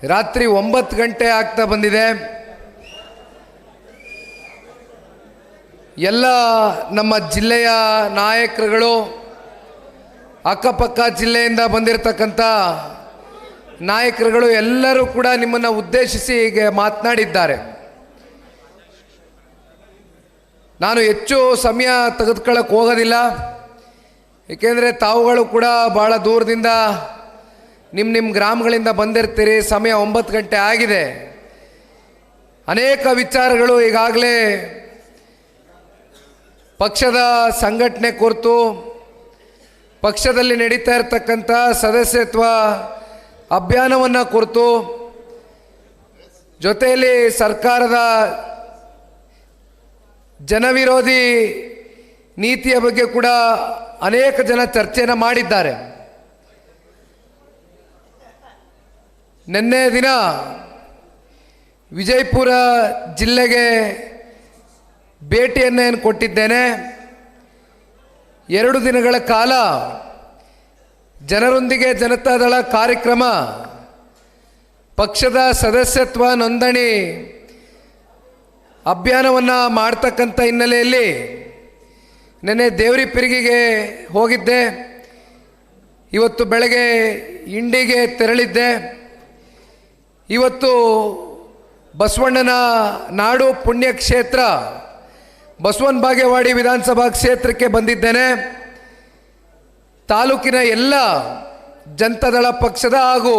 ರಾತ್ರಿ 9 ಗಂಟೆ ಆಗ್ತಾ ಬಂದಿದೆ. ಎಲ್ಲ ನಮ್ಮ ಜಿಲ್ಲೆಯ ನಾಯಕರುಗಳು, ಅಕ್ಕಪಕ್ಕ ಜಿಲ್ಲೆಯಿಂದ ಬಂದಿರತಕ್ಕಂಥ ನಾಯಕರುಗಳು ಎಲ್ಲರೂ ಕೂಡ ನಿಮ್ಮನ್ನು ಉದ್ದೇಶಿಸಿ ಹೀಗೆ ಮಾತನಾಡಿದ್ದಾರೆ. ನಾನು ಹೆಚ್ಚು ಸಮಯ ತೆಗೆದುಕೊಳ್ಳಕ್ಕೆ ಹೋಗೋದಿಲ್ಲ, ಏಕೆಂದರೆ ತಾವುಗಳು ಕೂಡ ಭಾಳ ದೂರದಿಂದ ನಿಮ್ಮ ಗ್ರಾಮಗಳಿಂದ ಬಂದಿರ್ತೀರಿ. ಸಮಯ 9 ಗಂಟೆ ಆಗಿದೆ. ಅನೇಕ ವಿಚಾರಗಳು ಈಗಾಗಲೇ ಪಕ್ಷದ ಸಂಘಟನೆ ಕುರಿತು, ಪಕ್ಷದಲ್ಲಿ ನಡೀತಾ ಇರತಕ್ಕಂಥ ಸದಸ್ಯತ್ವ ಅಭಿಯಾನವನ್ನು ಕುರಿತು, ಜೊತೆಯಲ್ಲಿ ಸರ್ಕಾರದ ಜನವಿರೋಧಿ ನೀತಿಯ ಬಗ್ಗೆ ಕೂಡ ಅನೇಕ ಜನ ಚರ್ಚೆಯನ್ನು ಮಾಡಿದ್ದಾರೆ. ನಿನ್ನೆ ದಿನ ವಿಜಯಪುರ ಜಿಲ್ಲೆಗೆ ಭೇಟಿಯನ್ನು ಕೊಟ್ಟಿದ್ದೇನೆ. 2 ದಿನಗಳ ಕಾಲ ಜನರೊಂದಿಗೆ ಜನತಾದಳ ಕಾರ್ಯಕ್ರಮ, ಪಕ್ಷದ ಸದಸ್ಯತ್ವ ನೋಂದಣಿ ಅಭಿಯಾನವನ್ನು ಮಾಡ್ತಕ್ಕಂಥ ಹಿನ್ನೆಲೆಯಲ್ಲಿ ನೆನ್ನೆ ದೇವರಿಪಿರಿಗೆಗೆ ಹೋಗಿದ್ದೆ. ಇವತ್ತು ಬೆಳಗ್ಗೆ ಇಂಡಿಗೆ ತೆರಳಿದ್ದೆ. ಇವತ್ತು ಬಸವಣ್ಣನ ನಾಡು ಪುಣ್ಯಕ್ಷೇತ್ರ ಬಸವನ ಬಾಗೇವಾಡಿ ವಿಧಾನಸಭಾ ಕ್ಷೇತ್ರಕ್ಕೆ ಬಂದಿದ್ದೇನೆ. ತಾಲೂಕಿನ ಎಲ್ಲ ಜನತಾದಳ ಪಕ್ಷದ ಹಾಗೂ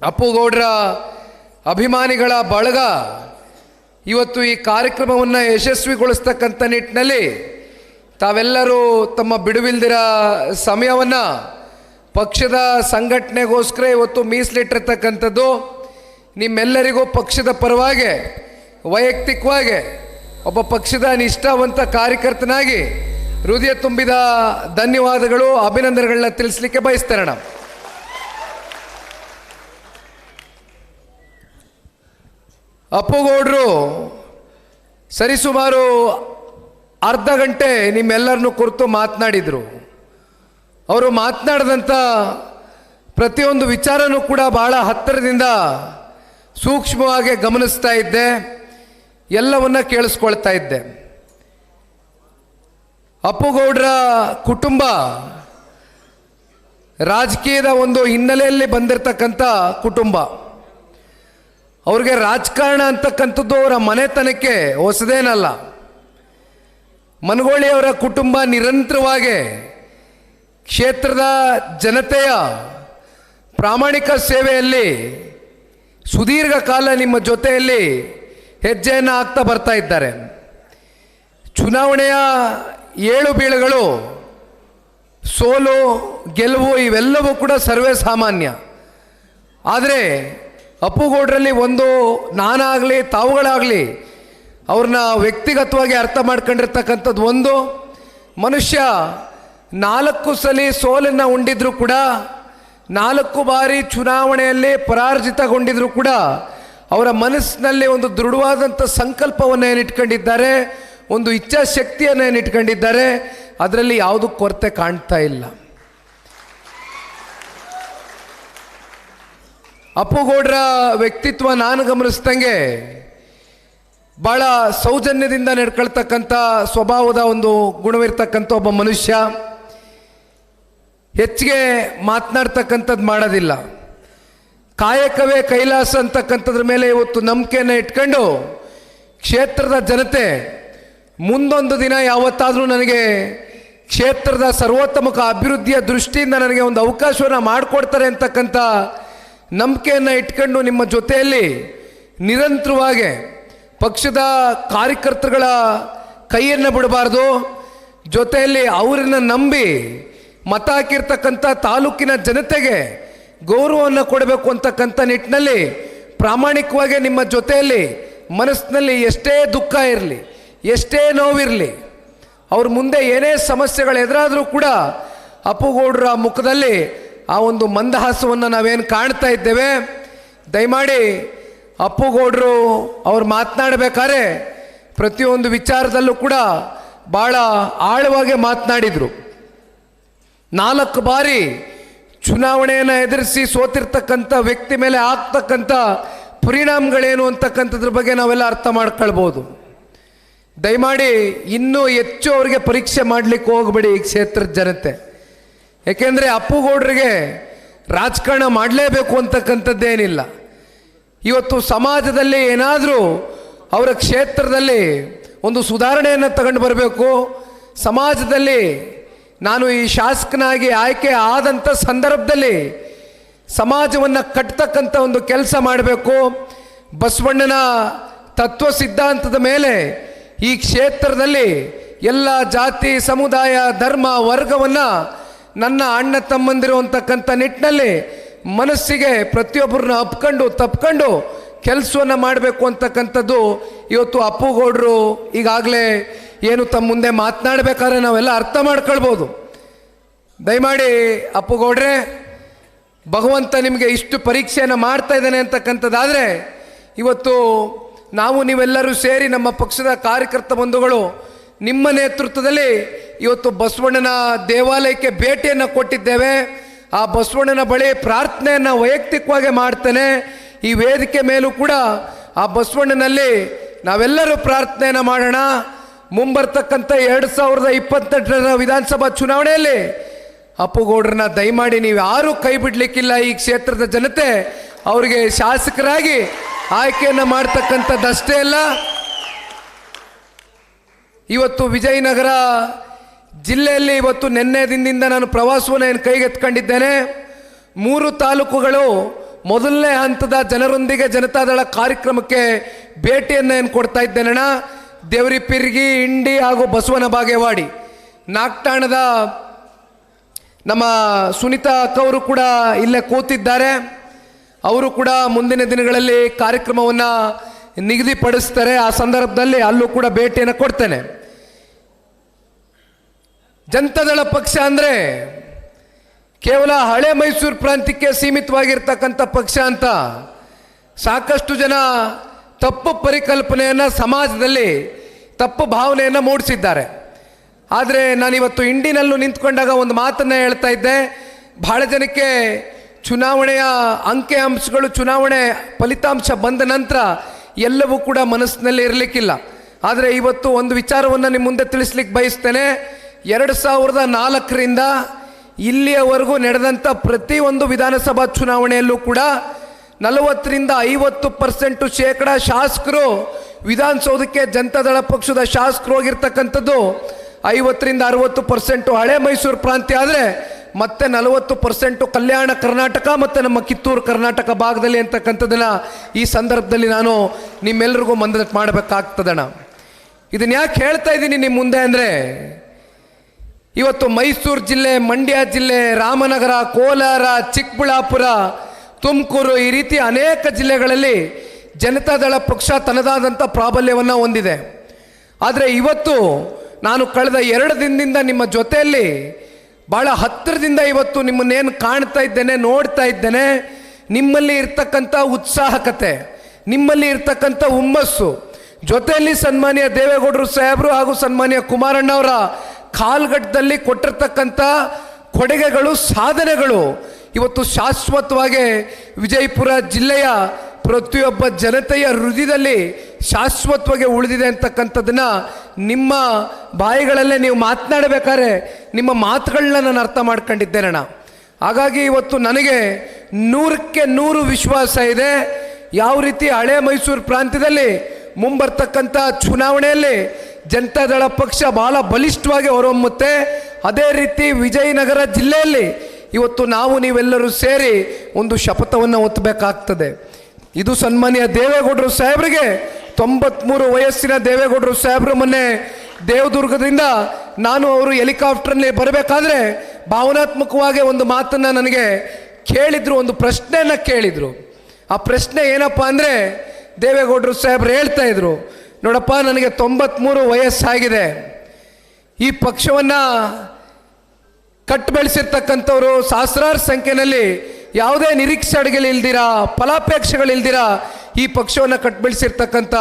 ಅಪ್ಪುಗೌಡರ ಅಭಿಮಾನಿಗಳ ಬಳಗ ಇವತ್ತು ಈ ಕಾರ್ಯಕ್ರಮವನ್ನು ಯಶಸ್ವಿಗೊಳಿಸ್ತಕ್ಕಂಥ ನಿಟ್ಟಿನಲ್ಲಿ ತಾವೆಲ್ಲರೂ ತಮ್ಮ ಬಿಡುವಿಲ್ದಿರ ಸಮಯವನ್ನು ಪಕ್ಷದ ಸಂಘಟನೆಗೋಸ್ಕರ ಇವತ್ತು ಮೀಸಲಿಟ್ಟಿರ್ತಕ್ಕಂಥದ್ದು. ನಿಮ್ಮೆಲ್ಲರಿಗೂ ಪಕ್ಷದ ಪರವಾಗಿ, ವೈಯಕ್ತಿಕವಾಗಿ ಒಬ್ಬ ಪಕ್ಷದ ನಿಷ್ಠಾವಂತ ಕಾರ್ಯಕರ್ತನಾಗಿ ಹೃದಯ ತುಂಬಿದ ಧನ್ಯವಾದಗಳು, ಅಭಿನಂದನೆಗಳನ್ನ ತಿಳಿಸ್ಲಿಕ್ಕೆ ಬಯಸ್ತೇನೆ. ಅಪ್ಪುಗೌಡರು ಸರಿಸುಮಾರು ಅರ್ಧ ಗಂಟೆ ನಿಮ್ಮೆಲ್ಲರನ್ನು ಕುರಿತು ಮಾತನಾಡಿದರು. ಅವರು ಮಾತನಾಡಿದಂಥ ಪ್ರತಿಯೊಂದು ವಿಚಾರನೂ ಕೂಡ ಬಹಳ ಹತ್ತಿರದಿಂದ ಸೂಕ್ಷ್ಮವಾಗಿ ಗಮನಿಸ್ತಾ ಇದ್ದೆ, ಎಲ್ಲವನ್ನ ಕೇಳಿಸ್ಕೊಳ್ತಾ ಇದ್ದೆ. ಅಪ್ಪುಗೌಡರ ಕುಟುಂಬ ರಾಜಕೀಯದ ಒಂದು ಹಿನ್ನೆಲೆಯಲ್ಲಿ ಬಂದಿರತಕ್ಕಂಥ ಕುಟುಂಬ. ಅವ್ರಿಗೆ ರಾಜಕಾರಣ ಅಂತಕ್ಕಂಥದ್ದು ಅವರ ಮನೆತನಕ್ಕೆ ಹೊಸದೇನಲ್ಲ. ಮನಗೋಳಿಯವರ ಕುಟುಂಬ ನಿರಂತರವಾಗಿ ಕ್ಷೇತ್ರದ ಜನತೆಯ ಪ್ರಾಮಾಣಿಕ ಸೇವೆಯಲ್ಲಿ ಸುದೀರ್ಘ ಕಾಲ ನಿಮ್ಮ ಜೊತೆಯಲ್ಲಿ ಹೆಜ್ಜೆಯನ್ನು ಹಾಕ್ತಾ ಬರ್ತಾ ಇದ್ದಾರೆ. ಚುನಾವಣೆಯ ಏಳು ಬೀಳುಗಳು, ಸೋಲು ಗೆಲುವು ಇವೆಲ್ಲವೂ ಕೂಡ ಸರ್ವೇ ಸಾಮಾನ್ಯ. ಆದರೆ ಅಪ್ಪುಗೌಡರಲ್ಲಿ ಒಂದು, ನಾನಾಗಲಿ ತಾವುಗಳಾಗಲಿ ಅವ್ರನ್ನ ವ್ಯಕ್ತಿಗತವಾಗಿ ಅರ್ಥ ಮಾಡ್ಕೊಂಡಿರ್ತಕ್ಕಂಥದ್ದು ಒಂದು, ಮನುಷ್ಯ 4 ಸಲ ಸೋಲನ್ನು ಉಂಡಿದ್ರು ಕೂಡ, 4 ಬಾರಿ ಚುನಾವಣೆಯಲ್ಲಿ ಪರಾಜಿತಗೊಂಡಿದ್ರು ಕೂಡ ಅವರ ಮನಸ್ಸಿನಲ್ಲಿ ಒಂದು ದೃಢವಾದಂಥ ಸಂಕಲ್ಪವನ್ನು ಏನಿಟ್ಕೊಂಡಿದ್ದಾರೆ, ಒಂದು ಇಚ್ಛಾಶಕ್ತಿಯನ್ನು ಏನಿಟ್ಕೊಂಡಿದ್ದಾರೆ. ಅದರಲ್ಲಿ ಯಾವುದೂ ಕೊರತೆ ಕಾಣ್ತಾ ಇಲ್ಲ. ಅಪ್ಪುಗೌಡರ ವ್ಯಕ್ತಿತ್ವ ನಾನು ಗಮನಿಸ್ದಂಗೆ ಭಾಳ ಸೌಜನ್ಯದಿಂದ ನಡ್ಕೊಳ್ತಕ್ಕಂಥ ಸ್ವಭಾವದ ಒಂದು ಗುಣವಿರ್ತಕ್ಕಂಥ ಒಬ್ಬ ಮನುಷ್ಯ. ಹೆಚ್ಚಿಗೆ ಮಾತನಾಡ್ತಕ್ಕಂಥದ್ದು ಮಾಡೋದಿಲ್ಲ. ಕಾಯಕವೇ ಕೈಲಾಸ ಅಂತಕ್ಕಂಥದ್ರ ಮೇಲೆ ಇವತ್ತು ನಂಬಿಕೆಯನ್ನು ಇಟ್ಕೊಂಡು ಕ್ಷೇತ್ರದ ಜನತೆ ಮುಂದೊಂದು ದಿನ ಯಾವತ್ತಾದರೂ ನನಗೆ ಕ್ಷೇತ್ರದ ಸರ್ವೋತ್ತಮಕ ಅಭಿವೃದ್ಧಿಯ ದೃಷ್ಟಿಯಿಂದ ನನಗೆ ಒಂದು ಅವಕಾಶವನ್ನು ಮಾಡಿಕೊಡ್ತಾರೆ ಅಂತಕ್ಕಂಥ ನಂಬಿಕೆಯನ್ನು ಇಟ್ಕೊಂಡು ನಿಮ್ಮ ಜೊತೆಯಲ್ಲಿ ನಿರಂತರವಾಗಿ ಪಕ್ಷದ ಕಾರ್ಯಕರ್ತರುಗಳ ಕೈಯನ್ನು ಬಿಡಬಾರ್ದು, ಜೊತೆಯಲ್ಲಿ ಅವರನ್ನು ನಂಬಿ ಮತ ಹಾಕಿರ್ತಕ್ಕಂಥ ತಾಲೂಕಿನ ಜನತೆಗೆ ಗೌರವವನ್ನು ಕೊಡಬೇಕು ಅಂತಕ್ಕಂಥ ನಿಟ್ಟಿನಲ್ಲಿ ಪ್ರಾಮಾಣಿಕವಾಗಿ ನಿಮ್ಮ ಜೊತೆಯಲ್ಲಿ ಮನಸ್ಸಿನಲ್ಲಿ ಎಷ್ಟೇ ದುಃಖ ಇರಲಿ, ಎಷ್ಟೇ ನೋವಿರಲಿ, ಅವ್ರ ಮುಂದೆ ಏನೇ ಸಮಸ್ಯೆಗಳು ಎದುರಾದರೂ ಕೂಡ ಅಪ್ಪುಗೌಡರ ಮುಖದಲ್ಲಿ ಆ ಒಂದು ಮಂದಹಾಸವನ್ನು ನಾವೇನು ಕಾಣ್ತಾ ಇದ್ದೇವೆ. ದಯಮಾಡಿ ಅಪ್ಪುಗೌಡರು ಅವ್ರು ಮಾತನಾಡಬೇಕಾದ್ರೆ ಪ್ರತಿಯೊಂದು ವಿಚಾರದಲ್ಲೂ ಕೂಡ ಭಾಳ ಆಳವಾಗಿ ಮಾತನಾಡಿದರು. 4 ಬಾರಿ ಚುನಾವಣೆಯನ್ನು ಎದುರಿಸಿ ಸೋತಿರ್ತಕ್ಕಂಥ ವ್ಯಕ್ತಿ ಮೇಲೆ ಆಗ್ತಕ್ಕಂಥ ಪರಿಣಾಮಗಳೇನು ಅಂತಕ್ಕಂಥದ್ರ ಬಗ್ಗೆ ನಾವೆಲ್ಲ ಅರ್ಥ ಮಾಡ್ಕೊಳ್ಬೋದು. ದಯಮಾಡಿ ಇನ್ನೂ ಹೆಚ್ಚು ಅವರಿಗೆ ಪರೀಕ್ಷೆ ಮಾಡಲಿಕ್ಕೆ ಹೋಗಬೇಡಿ ಈ ಕ್ಷೇತ್ರದ ಜನತೆ. ಏಕೆಂದರೆ ಅಪ್ಪುಗೌಡರಿಗೆ ರಾಜಕಾರಣ ಮಾಡಲೇಬೇಕು ಅಂತಕ್ಕಂಥದ್ದೇನಿಲ್ಲ. ಇವತ್ತು ಸಮಾಜದಲ್ಲಿ ಏನಾದರೂ ಅವರ ಕ್ಷೇತ್ರದಲ್ಲಿ ಒಂದು ಸುಧಾರಣೆಯನ್ನು ತಗೊಂಡು ಬರಬೇಕು. ಸಮಾಜದಲ್ಲಿ ನಾನು ಈ ಶಾಸಕನಾಗಿ ಆಯ್ಕೆ ಆದಂಥ ಸಂದರ್ಭದಲ್ಲಿ ಸಮಾಜವನ್ನು ಕಟ್ತಕ್ಕಂಥ ಒಂದು ಕೆಲಸ ಮಾಡಬೇಕು. ಬಸವಣ್ಣನ ತತ್ವ ಸಿದ್ಧಾಂತದ ಮೇಲೆ ಈ ಕ್ಷೇತ್ರದಲ್ಲಿ ಎಲ್ಲ ಜಾತಿ ಸಮುದಾಯ ಧರ್ಮ ವರ್ಗವನ್ನು ನನ್ನ ಅಣ್ಣ ತಮ್ಮಂದಿರು ಅಂತಕ್ಕಂಥ ನಿಟ್ಟಿನಲ್ಲಿ ಮನಸ್ಸಿಗೆ ಪ್ರತಿಯೊಬ್ಬರನ್ನ ತಪ್ಕೊಂಡು ಕೆಲಸವನ್ನು ಮಾಡಬೇಕು ಅಂತಕ್ಕಂಥದ್ದು ಇವತ್ತು ಅಪ್ಪುಗೌಡರು ಈಗಾಗಲೇ ಏನು ತಮ್ಮ ಮುಂದೆ ಮಾತನಾಡಬೇಕಾದ್ರೆ ನಾವೆಲ್ಲ ಅರ್ಥ ಮಾಡ್ಕೊಳ್ಬೋದು. ದಯಮಾಡಿ ಅಪ್ಪುಗೌಡ್ರೆ, ಭಗವಂತ ನಿಮಗೆ ಇಷ್ಟು ಪರೀಕ್ಷೆಯನ್ನು ಮಾಡ್ತಾ ಇದ್ದಾನೆ ಅಂತಕ್ಕಂಥದ್ದಾದರೆ ಇವತ್ತು ನಾವು ನೀವೆಲ್ಲರೂ ಸೇರಿ ನಮ್ಮ ಪಕ್ಷದ ಕಾರ್ಯಕರ್ತ ಬಂಧುಗಳು ನಿಮ್ಮ ನೇತೃತ್ವದಲ್ಲಿ ಇವತ್ತು ಬಸವಣ್ಣನ ದೇವಾಲಯಕ್ಕೆ ಭೇಟಿಯನ್ನು ಕೊಟ್ಟಿದ್ದೇವೆ. ಆ ಬಸವಣ್ಣನ ಬಳಿ ಪ್ರಾರ್ಥನೆಯನ್ನು ವೈಯಕ್ತಿಕವಾಗಿ ಮಾಡ್ತೇನೆ. ಈ ವೇದಿಕೆ ಮೇಲೂ ಕೂಡ ಆ ಬಸವಣ್ಣನಲ್ಲಿ ನಾವೆಲ್ಲರೂ ಪ್ರಾರ್ಥನೆಯನ್ನು ಮಾಡೋಣ. ಮುಂಬರ್ತಕ್ಕಂಥ 2028ರ ವಿಧಾನಸಭಾ ಚುನಾವಣೆಯಲ್ಲಿ ಅಪ್ಪುಗೌಡ್ರನ್ನ ದಯಮಾಡಿ ನೀವು ಯಾರೂ ಕೈ ಬಿಡಲಿಕ್ಕಿಲ್ಲ. ಈ ಕ್ಷೇತ್ರದ ಜನತೆ ಅವರಿಗೆ ಶಾಸಕರಾಗಿ ಆಯ್ಕೆಯನ್ನು ಮಾಡ್ತಕ್ಕಂಥದ್ದಷ್ಟೇ ಅಲ್ಲ, ಇವತ್ತು ವಿಜಯನಗರ ಜಿಲ್ಲೆಯಲ್ಲಿ ಇವತ್ತು ನಿನ್ನೆ ದಿನದಿಂದ ನಾನು ಪ್ರವಾಸವನ್ನು ಏನು ಕೈಗೆತ್ಕೊಂಡಿದ್ದೇನೆ. 3 ತಾಲೂಕುಗಳು ಮೊದಲನೇ ಹಂತದ ಜನರೊಂದಿಗೆ ಜನತಾದಳ ಕಾರ್ಯಕ್ರಮಕ್ಕೆ ಭೇಟಿಯನ್ನು ಏನು ಕೊಡ್ತಾ ಇದ್ದೇನಣ್ಣ. ದೇವರಿಪಿರ್ಗಿ, ಇಂಡಿ ಹಾಗೂ ಬಸವನ ಬಾಗೇವಾಡಿ, ನಾಗ್ಟಾಣದ ನಮ್ಮ ಸುನೀತಾ ಅಕ್ಕವರು ಕೂಡ ಇಲ್ಲೇ ಕೂತಿದ್ದಾರೆ. ಅವರು ಕೂಡ ಮುಂದಿನ ದಿನಗಳಲ್ಲಿ ಕಾರ್ಯಕ್ರಮವನ್ನು ನಿಗದಿಪಡಿಸ್ತಾರೆ. ಆ ಸಂದರ್ಭದಲ್ಲಿ ಅಲ್ಲೂ ಕೂಡ ಭೇಟಿಯನ್ನು ಕೊಡ್ತೇನೆ. ಜನತಾದಳ ಪಕ್ಷ ಅಂದರೆ ಕೇವಲ ಹಳೆ ಮೈಸೂರು ಪ್ರಾಂತ್ಯಕ್ಕೆ ಸೀಮಿತವಾಗಿರ್ತಕ್ಕಂಥ ಪಕ್ಷ ಅಂತ ಸಾಕಷ್ಟು ಜನ ತಪ್ಪು ಪರಿಕಲ್ಪನೆಯನ್ನು ಸಮಾಜದಲ್ಲಿ ತಪ್ಪು ಭಾವನೆಯನ್ನು ಮೂಡಿಸಿದ್ದಾರೆ. ಆದರೆ ನಾನಿವತ್ತು ಇಂಡಿನಲ್ಲೂ ನಿಂತ್ಕೊಂಡಾಗ ಒಂದು ಮಾತನ್ನು ಹೇಳ್ತಾ ಇದ್ದೆ. ಬಹಳ ಜನಕ್ಕೆ ಚುನಾವಣೆಯ ಅಂಕಿ ಅಂಶಗಳು, ಚುನಾವಣೆ ಫಲಿತಾಂಶ ಬಂದ ನಂತರ ಎಲ್ಲವೂ ಕೂಡ ಮನಸ್ಸಿನಲ್ಲಿ ಇರಲಿಕ್ಕಿಲ್ಲ. ಆದರೆ ಇವತ್ತು ಒಂದು ವಿಚಾರವನ್ನು ನಿಮ್ಮ ಮುಂದೆ ತಿಳಿಸ್ಲಿಕ್ಕೆ ಬಯಸ್ತೇನೆ. 2004ರಿಂದ ಇಲ್ಲಿಯವರೆಗೂ ನಡೆದಂಥ ಪ್ರತಿಯೊಂದು ವಿಧಾನಸಭಾ ಚುನಾವಣೆಯಲ್ಲೂ ಕೂಡ 40ರಿಂದ 50% ಶೇಕಡ ಶಾಸಕರು ವಿಧಾನಸೌಧಕ್ಕೆ ಜನತಾದಳ ಪಕ್ಷದ ಶಾಸಕರು ಹೋಗಿರ್ತಕ್ಕಂಥದ್ದು. 50ರಿಂದ 60% ಹಳೆ ಮೈಸೂರು ಪ್ರಾಂತ್ಯ ಆದರೆ ಮತ್ತೆ 40% ಕಲ್ಯಾಣ ಕರ್ನಾಟಕ ಮತ್ತು ನಮ್ಮ ಕಿತ್ತೂರು ಕರ್ನಾಟಕ ಭಾಗದಲ್ಲಿ ಅಂತಕ್ಕಂಥದ್ದನ್ನು ಈ ಸಂದರ್ಭದಲ್ಲಿ ನಾನು ನಿಮ್ಮೆಲ್ಲರಿಗೂ ಮನದಟ್ಟು ಮಾಡಬೇಕಾಗ್ತದಣ್ಣ. ಇದನ್ನು ಯಾಕೆ ಹೇಳ್ತಾ ಇದ್ದೀನಿ ನಿಮ್ಮ ಮುಂದೆ ಅಂದರೆ, ಇವತ್ತು ಮೈಸೂರು ಜಿಲ್ಲೆ, ಮಂಡ್ಯ ಜಿಲ್ಲೆ, ರಾಮನಗರ, ಕೋಲಾರ, ಚಿಕ್ಕಬಳ್ಳಾಪುರ, ತುಮಕೂರು ಈ ರೀತಿ ಅನೇಕ ಜಿಲ್ಲೆಗಳಲ್ಲಿ ಜನತಾದಳ ಪಕ್ಷ ತನ್ನದಾದಂಥ ಪ್ರಾಬಲ್ಯವನ್ನು ಹೊಂದಿದೆ. ಆದರೆ ಇವತ್ತು ನಾನು ಕಳೆದ 2 ದಿನದಿಂದ ನಿಮ್ಮ ಜೊತೆಯಲ್ಲಿ ಭಾಳ ಹತ್ತಿರದಿಂದ ಇವತ್ತು ನಿಮ್ಮನ್ನೇನು ಕಾಣ್ತಾ ಇದ್ದೇನೆ, ನೋಡ್ತಾ ಇದ್ದೇನೆ. ನಿಮ್ಮಲ್ಲಿ ಇರ್ತಕ್ಕಂಥ ಉತ್ಸಾಹಕತೆ, ನಿಮ್ಮಲ್ಲಿ ಇರ್ತಕ್ಕಂಥ ಹುಮ್ಮಸ್ಸು, ಜೊತೆಯಲ್ಲಿ ಸನ್ಮಾನ್ಯ ದೇವೇಗೌಡರು ಸಾಹೇಬರು ಹಾಗೂ ಸನ್ಮಾನ್ಯ ಕುಮಾರಣ್ಣವರ ಕಾಲ್ಗಟ್ಟದಲ್ಲಿ ಕೊಟ್ಟಿರ್ತಕ್ಕಂಥ ಕೊಡುಗೆಗಳು, ಸಾಧನೆಗಳು ಇವತ್ತು ಶಾಶ್ವತವಾಗಿ ವಿಜಯಪುರ ಜಿಲ್ಲೆಯ ಪ್ರತಿಯೊಬ್ಬ ಜನತೆಯ ಹೃದಯದಲ್ಲಿ ಶಾಶ್ವತವಾಗಿ ಉಳಿದಿದೆ ಅಂತಕ್ಕಂಥದ್ದನ್ನು ನಿಮ್ಮ ಬಾಯಿಗಳಲ್ಲೇ ನೀವು ಮಾತನಾಡಬೇಕಾದ್ರೆ ನಿಮ್ಮ ಮಾತುಗಳನ್ನ ನಾನು ಅರ್ಥ ಮಾಡ್ಕೊಂಡಿದ್ದೇನಣ್ಣ. ಹಾಗಾಗಿ ಇವತ್ತು ನನಗೆ 100ಕ್ಕೆ 100 ವಿಶ್ವಾಸ ಇದೆ. ಯಾವ ರೀತಿ ಹಳೆ ಮೈಸೂರು ಪ್ರಾಂತ್ಯದಲ್ಲಿ ಮುಂಬರ್ತಕ್ಕಂಥ ಚುನಾವಣೆಯಲ್ಲಿ ಜನತಾದಳ ಪಕ್ಷ ಬಹಳ ಬಲಿಷ್ಠವಾಗಿ ಹೊರಹೊಮ್ಮುತ್ತೆ, ಅದೇ ರೀತಿ ವಿಜಯನಗರ ಜಿಲ್ಲೆಯಲ್ಲಿ ಇವತ್ತು ನಾವು ನೀವೆಲ್ಲರೂ ಸೇರಿ ಒಂದು ಶಪಥವನ್ನು ಒತ್ತಬೇಕಾಗ್ತದೆ. ಇದು ಸನ್ಮಾನ್ಯ ದೇವೇಗೌಡರು ಸಾಹೇಬರಿಗೆ 93 ವಯಸ್ಸಿನ ದೇವೇಗೌಡರು ಸಾಹೇಬರು ಮೊನ್ನೆ ದೇವದುರ್ಗದಿಂದ ನಾನು ಅವರು ಹೆಲಿಕಾಪ್ಟರ್ನಲ್ಲಿ ಬರಬೇಕಾದ್ರೆ ಭಾವನಾತ್ಮಕವಾಗಿ ಒಂದು ಮಾತನ್ನು ನನಗೆ ಕೇಳಿದ್ರು, ಒಂದು ಪ್ರಶ್ನೆಯನ್ನು ಕೇಳಿದರು. ಆ ಪ್ರಶ್ನೆ ಏನಪ್ಪ ಅಂದರೆ, ದೇವೇಗೌಡರು ಸಾಹೇಬರು ಹೇಳ್ತಾ ಇದ್ರು, ನೋಡಪ್ಪ ನನಗೆ 93 ವಯಸ್ಸಾಗಿದೆ, ಈ ಪಕ್ಷವನ್ನು ಕಟ್ಟು ಬೆಳೆಸಿರ್ತಕ್ಕಂಥವ್ರು ಸಹಸ್ರಾರು ಸಂಖ್ಯೆಯಲ್ಲಿ ಯಾವುದೇ ನಿರೀಕ್ಷೆಗಳಿಲ್ದಿರ, ಫಲಾಪೇಕ್ಷೆಗಳಿಲ್ದಿರ ಈ ಪಕ್ಷವನ್ನು ಕಟ್ಟು ಬೆಳೆಸಿರ್ತಕ್ಕಂಥ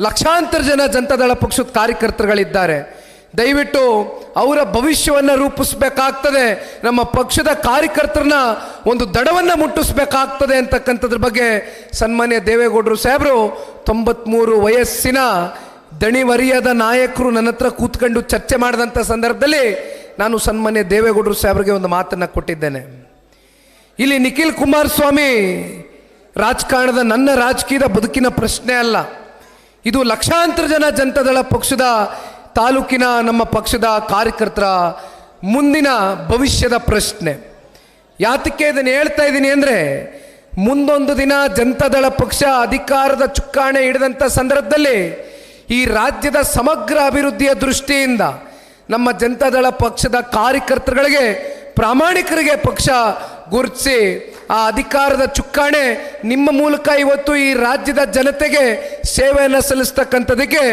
ಲಕ್ಷಾಂತರ ಜನ ಜನತಾದಳ ಪಕ್ಷದ ಕಾರ್ಯಕರ್ತರುಗಳಿದ್ದಾರೆ. ದಯವಿಟ್ಟು ಅವರ ಭವಿಷ್ಯವನ್ನು ರೂಪಿಸಬೇಕಾಗ್ತದೆ, ನಮ್ಮ ಪಕ್ಷದ ಕಾರ್ಯಕರ್ತರನ್ನ ಒಂದು ದಡವನ್ನು ಮುಟ್ಟಿಸ್ಬೇಕಾಗ್ತದೆ ಅಂತಕ್ಕಂಥದ್ರ ಬಗ್ಗೆ ಸನ್ಮಾನ್ಯ ದೇವೇಗೌಡರು ಸಾಹೇಬರು 93 ವಯಸ್ಸಿನ ದಣಿವರಿಯದ ನಾಯಕರು ನನ್ನ ಹತ್ರ ಕೂತ್ಕೊಂಡು ಚರ್ಚೆ ಮಾಡಿದಂಥ ಸಂದರ್ಭದಲ್ಲಿ ನಾನು ಸನ್ಮಾನ್ಯ ದೇವೇಗೌಡರು ಸಾಹೇಬರಿಗೆ ಒಂದು ಮಾತನ್ನು ಕೊಟ್ಟಿದ್ದೇನೆ. ಇಲ್ಲಿ ನಿಖಿಲ್ ಕುಮಾರಸ್ವಾಮಿ ರಾಜಕಾರಣದ ನನ್ನ ರಾಜಕೀಯದ ಬದುಕಿನ ಪ್ರಶ್ನೆ ಅಲ್ಲ, ಇದು ಲಕ್ಷಾಂತರ ಜನ ಜನತಾದಳ ಪಕ್ಷದ ತಾಲೂಕಿನ ನಮ್ಮ ಪಕ್ಷದ ಕಾರ್ಯಕರ್ತರ ಮುಂದಿನ ಭವಿಷ್ಯದ ಪ್ರಶ್ನೆ. ಯಾತಕ್ಕೆ ಇದನ್ನು ಹೇಳ್ತಾ ಇದ್ದೀನಿ ಅಂದರೆ, ಮುಂದೊಂದು ದಿನ ಜನತಾದಳ ಪಕ್ಷ ಅಧಿಕಾರದ ಚುಕ್ಕಾಣಿ ಹಿಡಿದಂಥ ಸಂದರ್ಭದಲ್ಲಿ ಈ ರಾಜ್ಯದ ಸಮಗ್ರ ಅಭಿವೃದ್ಧಿಯ ದೃಷ್ಟಿಯಿಂದ ನಮ್ಮ ಜನತಾದಳ ಪಕ್ಷದ ಕಾರ್ಯಕರ್ತರುಗಳಿಗೆ, ಪ್ರಾಮಾಣಿಕರಿಗೆ ಪಕ್ಷ ಗುರುತಿಸಿ ಆ ಅಧಿಕಾರದ ಚುಕ್ಕಾಣಿ ನಿಮ್ಮ ಮೂಲಕ ಇವತ್ತು ಈ ರಾಜ್ಯದ ಜನತೆಗೆ ಸೇವೆಯನ್ನು ಸಲ್ಲಿಸ್ತಕ್ಕಂಥದಕ್ಕೆ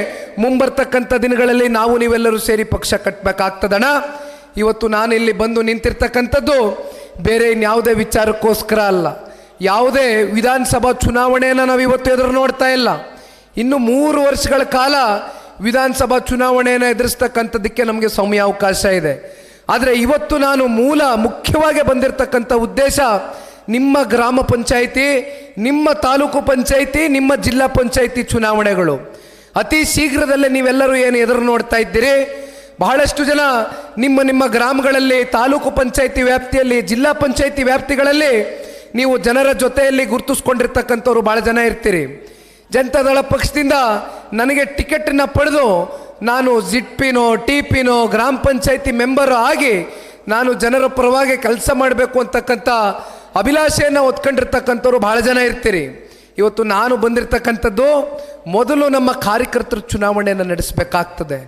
ಮುಂಬರ್ತಕ್ಕಂಥ ದಿನಗಳಲ್ಲಿ ನಾವು ನೀವೆಲ್ಲರೂ ಸೇರಿ ಪಕ್ಷ ಕಟ್ಟಬೇಕಾಗ್ತದಣ್ಣ. ಇವತ್ತು ನಾನು ಇಲ್ಲಿ ಬಂದು ನಿಂತಿರ್ತಕ್ಕಂಥದ್ದು ಬೇರೆ ಇನ್ಯಾವುದೇ ವಿಚಾರಕ್ಕೋಸ್ಕರ ಅಲ್ಲ. ಯಾವುದೇ ವಿಧಾನಸಭಾ ಚುನಾವಣೆಯನ್ನು ನಾವು ಇವತ್ತು ಎದುರು ನೋಡ್ತಾ ಇಲ್ಲ. ಇನ್ನು 3 ವರ್ಷಗಳ ಕಾಲ ವಿಧಾನಸಭಾ ಚುನಾವಣೆಯನ್ನು ಎದುರಿಸ್ತಕ್ಕಂಥದ್ದಕ್ಕೆ ನಮಗೆ ಸಮಯಾವಕಾಶ ಇದೆ. ಆದರೆ ಇವತ್ತು ನಾನು ಮುಖ್ಯವಾಗಿ ಬಂದಿರತಕ್ಕಂಥ ಉದ್ದೇಶ ನಿಮ್ಮ ಗ್ರಾಮ ಪಂಚಾಯಿತಿ, ನಿಮ್ಮ ತಾಲೂಕು ಪಂಚಾಯಿತಿ, ನಿಮ್ಮ ಜಿಲ್ಲಾ ಪಂಚಾಯಿತಿ ಚುನಾವಣೆಗಳು ಅತಿ ಶೀಘ್ರದಲ್ಲೇ ನೀವೆಲ್ಲರೂ ಏನು ಎದುರು ನೋಡ್ತಾ ಇದ್ದೀರಿ. ಬಹಳಷ್ಟು ಜನ ನಿಮ್ಮ ಗ್ರಾಮಗಳಲ್ಲಿ, ತಾಲೂಕು ಪಂಚಾಯಿತಿ ವ್ಯಾಪ್ತಿಯಲ್ಲಿ, ಜಿಲ್ಲಾ ಪಂಚಾಯಿತಿ ವ್ಯಾಪ್ತಿಗಳಲ್ಲಿ ನೀವು ಜನರ ಜೊತೆಯಲ್ಲಿ ಗುರುತಿಸ್ಕೊಂಡಿರ್ತಕ್ಕಂಥವ್ರು ಭಾಳ ಜನ ಇರ್ತೀರಿ. ಜನತಾದಳ ಪಕ್ಷದಿಂದ ನನಗೆ ಟಿಕೆಟನ್ನು ಪಡೆದು ನಾನು ಜಿಡ್ಪಿನೋ ಟಿಪಿನೋ ಗ್ರಾಮ ಪಂಚಾಯಿತಿ ಮೆಂಬರು ಆಗಿ ನಾನು ಜನರ ಪರವಾಗಿ ಕೆಲಸ ಮಾಡಬೇಕು ಅಂತಕ್ಕಂಥ ಅಭಿಲಾಷೆಯನ್ನು ಹೊತ್ಕೊಂಡಿರ್ತಕ್ಕಂಥವ್ರು ಭಾಳ ಜನ ಇರ್ತೀರಿ. ಇವತ್ತು ನಾನು ಬಂದಿರತಕ್ಕಂಥದ್ದು ಮೊದಲು ನಮ್ಮ ಕಾರ್ಯಕರ್ತರ ಚುನಾವಣೆಯನ್ನು ನಡೆಸಬೇಕಾಗ್ತದೆ.